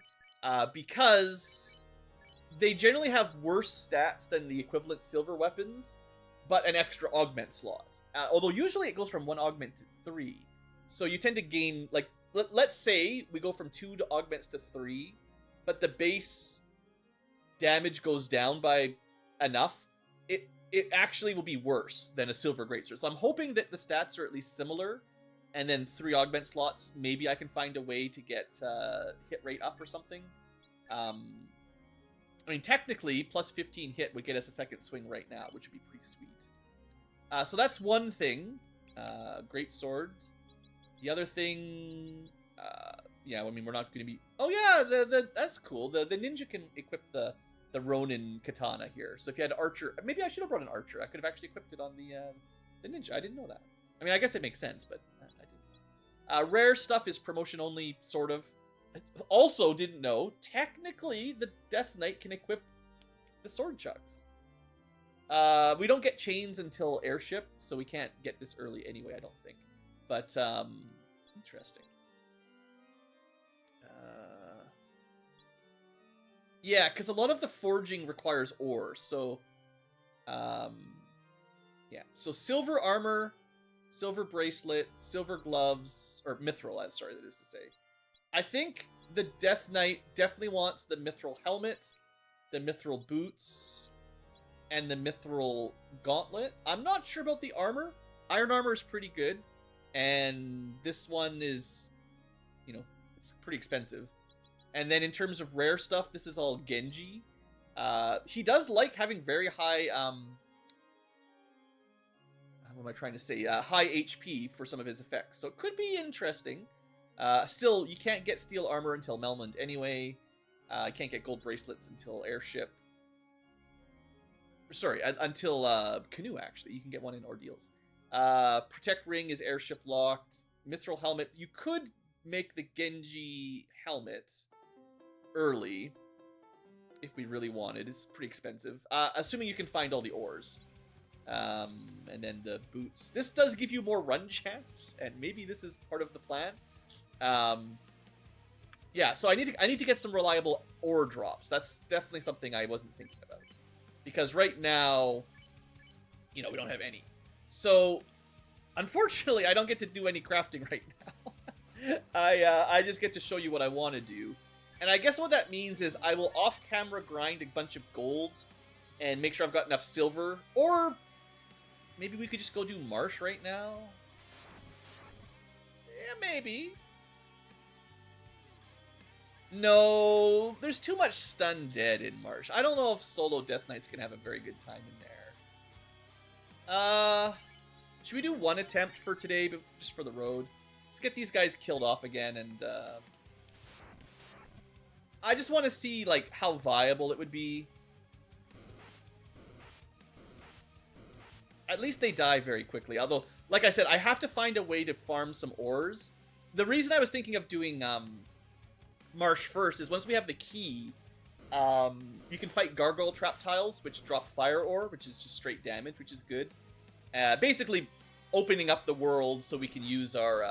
Because they generally have worse stats than the equivalent silver weapons, but an extra augment slot. Although usually it goes from 1 augment to 3. So you tend to gain, like, let's say we go from 2 to augments to 3, but the base damage goes down by enough, it actually will be worse than a silver greatsword. So I'm hoping that the stats are at least similar, and then 3 augment slots, maybe I can find a way to get hit rate up or something. I mean, technically, plus 15 hit would get us a second swing right now, which would be pretty sweet. So that's one thing. Greatsword. The other thing... yeah, I mean, we're not going to be... Oh, yeah, that's cool. The ninja can equip the Ronin katana here. So if you had archer... Maybe I should have brought an archer. I could have actually equipped it on the ninja. I didn't know that. I mean, I guess it makes sense, but I didn't. Rare stuff is promotion only, sort of. Also didn't know, technically, the Death Knight can equip the sword chucks. We don't get chains until airship, so we can't get this early anyway, I don't think. But, interesting. Yeah, because a lot of the forging requires ore, so... yeah, so silver armor, silver bracelet, silver gloves, or mithril, sorry, that is to say. I think the Death Knight definitely wants the mithril helmet, the mithril boots, and the mithril gauntlet. I'm not sure about the armor. Iron armor is pretty good, and this one is, you know, it's pretty expensive. And then in terms of rare stuff, this is all Genji. He does like having very high, what am I trying to say? High HP for some of his effects. So it could be interesting. Still, you can't get steel armor until Melmond anyway. You can't get gold bracelets until airship. Sorry, until canoe, actually. You can get one in ordeals. Protect ring is airship locked. Mithril helmet. You could make the Genji helmet early if we really wanted. It's pretty expensive. Assuming you can find all the ores. And then the boots. This does give you more run chance, and maybe this is part of the plan. Yeah, so I need to get some reliable ore drops. That's definitely something I wasn't thinking about. Because right now, you know, we don't have any. So, unfortunately, I don't get to do any crafting right now. I just get to show you what I want to do. And I guess what that means is I will off-camera grind a bunch of gold and make sure I've got enough silver. Or maybe we could just go do Marsh right now. Yeah, maybe. No, there's too much stun dead in Marsh. I don't know if solo Death Knights can have a very good time in there. Should we do one attempt for today, but just for the road? Let's get these guys killed off again, and I just want to see like how viable it would be. At least they die very quickly. Although, like I said, I have to find a way to farm some ores. The reason I was thinking of doing Marsh first is once we have the key, you can fight gargoyle trap tiles, which drop fire ore, which is just straight damage, which is good. Basically, opening up the world so we can use our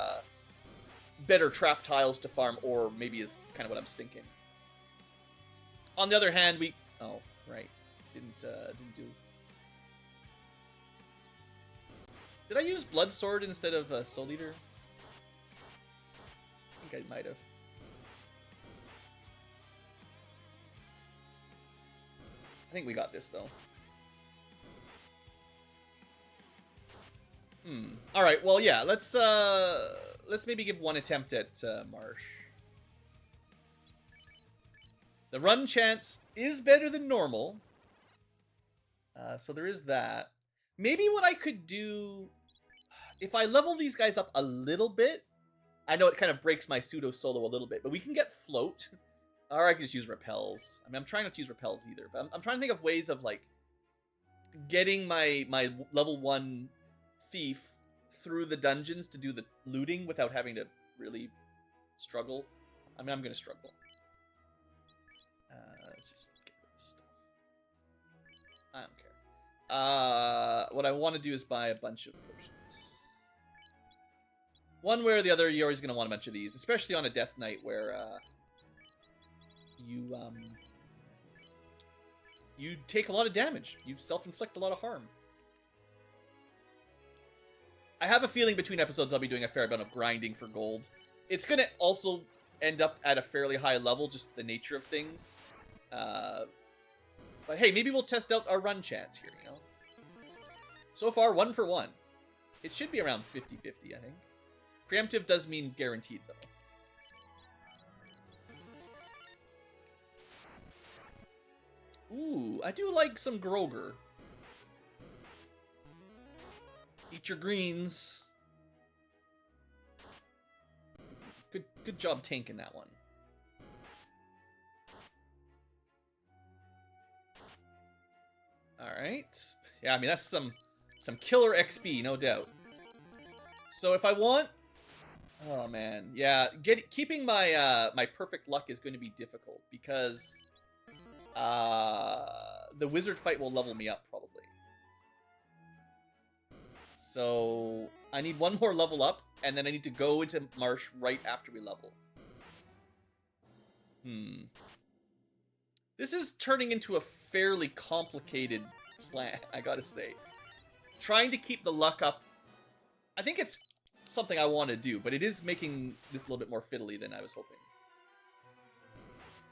better trap tiles to farm ore, maybe is kind of what I'm thinking. On the other hand, we... Oh, right. Didn't do... Did I use Blood Sword instead of Soul Eater? I think I might have. I think we got this, though. Alright, well, yeah, let's maybe give one attempt at Marsh. The run chance is better than normal. So there is that. Maybe what I could do if I level these guys up a little bit, I know it kind of breaks my pseudo solo a little bit, but we can get float. Or I can just use repels. I mean, I'm trying not to use repels either, but I'm trying to think of ways of, like, getting my level 1 thief through the dungeons to do the looting without having to really struggle. I mean, I'm going to struggle. Let's just get rid of this stuff. I don't care. What I want to do is buy a bunch of potions. One way or the other, you're always going to want a bunch of these, especially on a death knight where you take a lot of damage. You self-inflict a lot of harm. I have a feeling between episodes I'll be doing a fair amount of grinding for gold. It's going to also end up at a fairly high level, just the nature of things. But hey, maybe we'll test out our run chance here, you know? So far, 1 for 1. It should be around 50-50, I think. Preemptive does mean guaranteed, though. Ooh, I do like some Groger. Eat your greens. Good job tanking that one. Alright. Yeah, I mean, that's some killer XP, no doubt. So if I want... Oh, man. Yeah, keeping my my perfect luck is going to be difficult, because... the wizard fight will level me up, probably. So, I need one more level up, and then I need to go into Marsh right after we level. This is turning into a fairly complicated plan, I gotta say. Trying to keep the luck up, I think it's something I want to do, but it is making this a little bit more fiddly than I was hoping.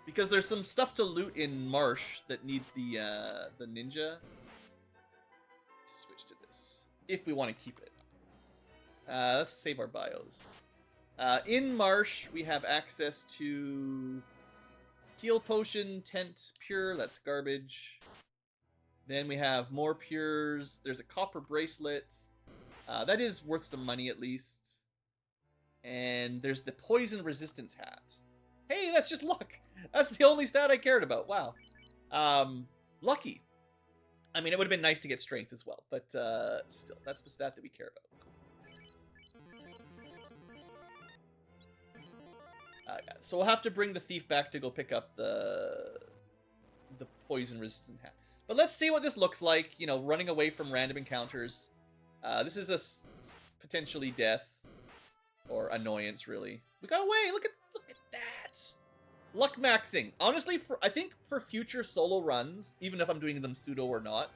Because there's some stuff to loot in Marsh that needs the ninja. Switch to this, if we want to keep it. Let's save our bios. In Marsh, we have access to heal potion, tent, pure, that's garbage. Then we have more pures. There's a copper bracelet. That is worth some money at least. And there's the poison resistance hat. Hey, that's just luck. That's the only stat I cared about. Wow. Lucky. I mean, it would have been nice to get strength as well, but still, that's the stat that we care about. So we'll have to bring the thief back to go pick up the poison resistant hat. But let's see what this looks like, you know, running away from random encounters. This is a potentially death or annoyance, really. We got away. Look at that. Luck maxing. Honestly, I think for future solo runs, even if I'm doing them pseudo or not,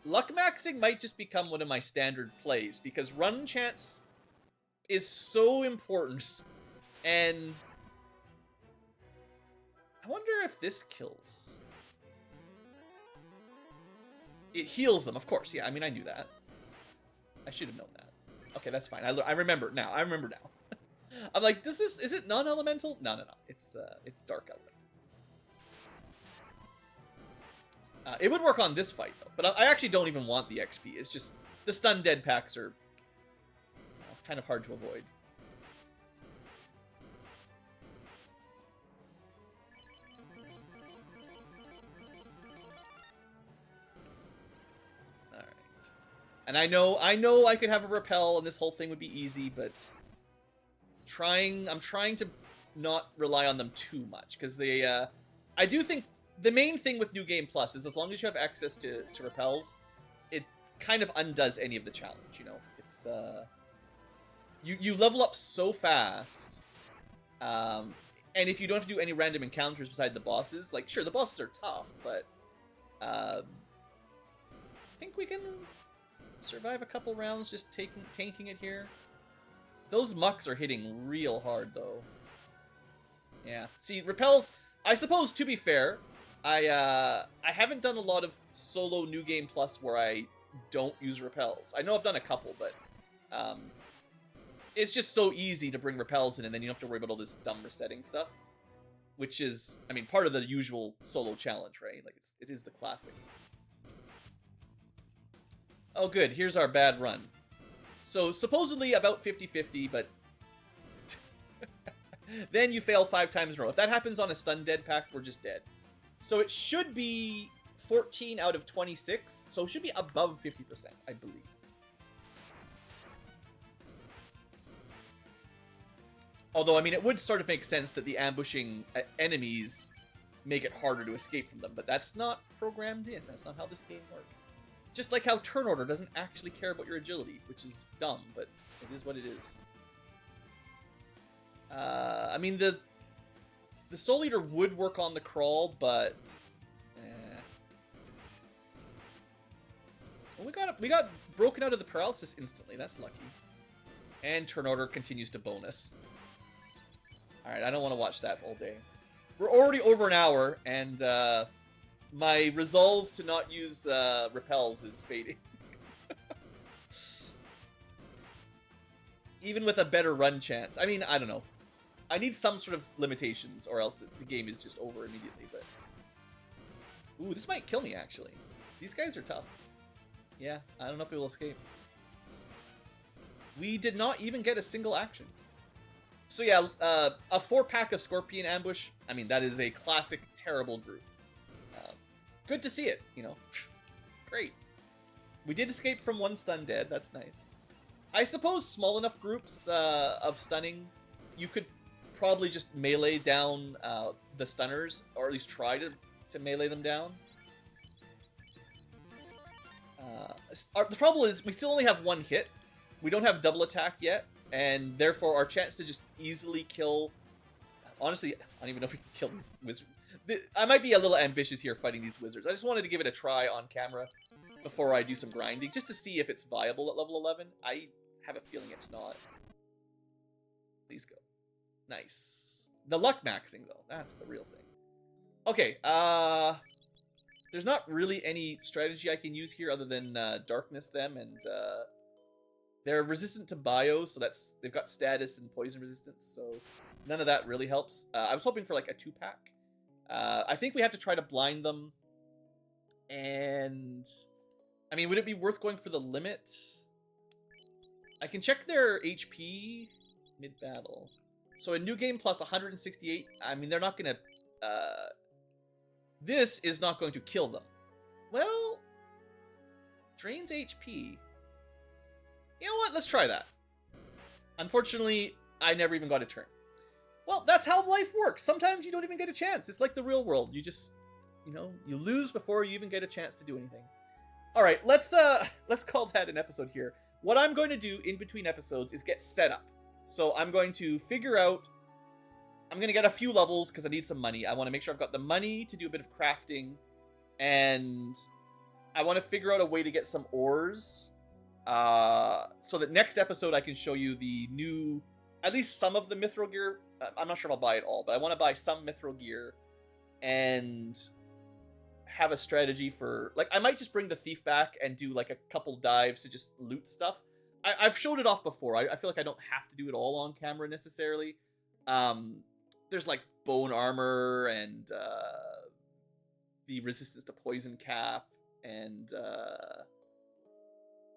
luck maxing might just become one of my standard plays, because run chance is so important. And I wonder if this kills. It heals them, of course. Yeah, I mean, I knew that. I should have known that. Okay, that's fine. I remember now. I remember now. I'm like, is it non-elemental? No. It's dark element. It would work on this fight, though. But I actually don't even want the XP. It's just the stun dead packs are kind of hard to avoid. Alright. And I know I could have a repel and this whole thing would be easy, but I'm trying to not rely on them too much, because they I do think the main thing with New Game Plus is as long as you have access to repels, it kind of undoes any of the challenge, you know? It's you level up so fast, and if you don't have to do any random encounters beside the bosses, like, sure, the bosses are tough, but I think we can survive a couple rounds just tanking it here. Those mucks are hitting real hard, though. Yeah. See, repels, I suppose, to be fair, I haven't done a lot of solo New Game Plus where I don't use repels. I know I've done a couple, but it's just so easy to bring repels in, and then you don't have to worry about all this dumb resetting stuff. Which is, I mean, part of the usual solo challenge, right? Like, it is the classic. Oh, good. Here's our bad run. So supposedly about 50-50, but then you fail 5 times in a row. If that happens on a stun dead pack, we're just dead. So it should be 14 out of 26, so it should be above 50%, I believe. Although, I mean, it would sort of make sense that the ambushing enemies make it harder to escape from them, but that's not programmed in. That's not how this game works. Just like how turn order doesn't actually care about your agility, which is dumb, but it is what it is. I mean, the Soul Eater would work on the crawl, but well, we got broken out of the paralysis instantly. That's lucky. And turn order continues to bonus. All right, I don't want to watch that all day. We're already over an hour, and my resolve to not use repels is fading. Even with a better run chance. I mean, I don't know. I need some sort of limitations, or else the game is just over immediately. But ooh, this might kill me, actually. These guys are tough. Yeah, I don't know if we will escape. We did not even get a single action. So yeah, a 4-pack of Scorpion Ambush, I mean, that is a classic terrible group. Good to see it, you know. Great. We did escape from 1 stun dead, that's nice. I suppose small enough groups of stunning, you could probably just melee down the stunners, or at least try to melee them down. The trouble is, we still only have 1 hit. We don't have double attack yet, and therefore our chance to just easily kill... Honestly, I don't even know if we can kill these wizards. I might be a little ambitious here fighting these wizards. I just wanted to give it a try on camera before I do some grinding, just to see if it's viable at level 11. I have a feeling it's not. Please go. Nice. The luck maxing, though. That's the real thing. Okay, there's not really any strategy I can use here other than darkness them, and they're resistant to bio, so they've got status and poison resistance, so none of that really helps. I was hoping for like a 2-pack. I think we have to try to blind them, and I mean, would it be worth going for the limit? I can check their HP mid-battle. So a new game plus 168, I mean, they're not gonna, this is not going to kill them. Well, drains HP. You know what? Let's try that. Unfortunately, I never even got a turn. Well, that's how life works. Sometimes you don't even get a chance. It's like the real world. You just, you know, you lose before you even get a chance to do anything. All right, let's call that an episode here. What I'm going to do in between episodes is get set up. So I'm going to figure out, I'm going to get a few levels because I need some money. I want to make sure I've got the money to do a bit of crafting, and I want to figure out a way to get some ores. So that next episode I can show you the new, at least some of the mithril gear. I'm not sure if I'll buy it all, but I want to buy some mithril gear and have a strategy for, like, I might just bring the thief back and do like a couple dives to just loot stuff. I've showed it off before. I feel like I don't have to do it all on camera necessarily. There's like bone armor and the resistance to poison cap, and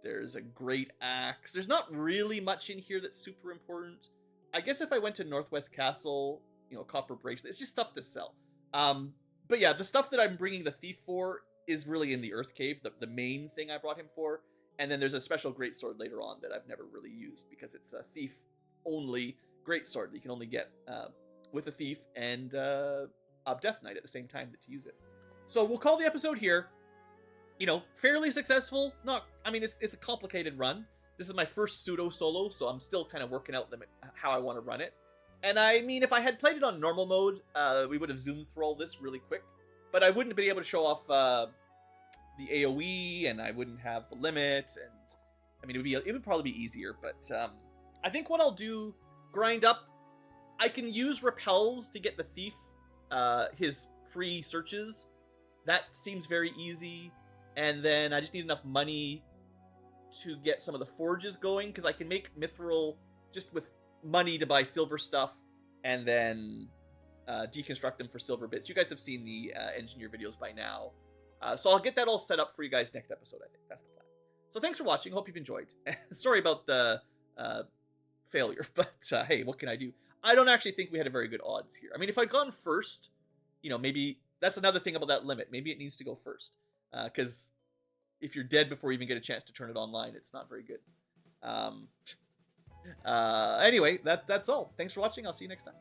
there's a great axe. There's not really much in here that's super important. I guess if I went to Northwest Castle, you know, copper bracelet, it's just stuff to sell. But yeah, the stuff that I'm bringing the thief for is really in the Earth Cave, the main thing I brought him for. And then there's a special greatsword later on that I've never really used because it's a thief-only greatsword that you can only get with a thief and a Death Knight at the same time to use it. So we'll call the episode here. You know, fairly successful. Not, I mean, it's a complicated run. This is my first pseudo solo, so I'm still kind of working out how I want to run it. And I mean, if I had played it on normal mode, we would have zoomed through all this really quick. But I wouldn't have been able to show off the AoE, and I wouldn't have the limit, and I mean, it would probably be easier. But I think what I'll do, grind up. I can use repels to get the thief his free searches. That seems very easy. And then I just need enough money to get some of the forges going, because I can make mithril just with money to buy silver stuff, and then deconstruct them for silver bits. You guys have seen the engineer videos by now. So I'll get that all set up for you guys next episode, I think. That's the plan. So thanks for watching. Hope you've enjoyed. Sorry about the failure, but hey, what can I do? I don't actually think we had a very good odds here. I mean, if I'd gone first, maybe that's another thing about that limit. Maybe it needs to go first, because if you're dead before you even get a chance to turn it online, it's not very good. Anyway, that's all. Thanks for watching. I'll see you next time.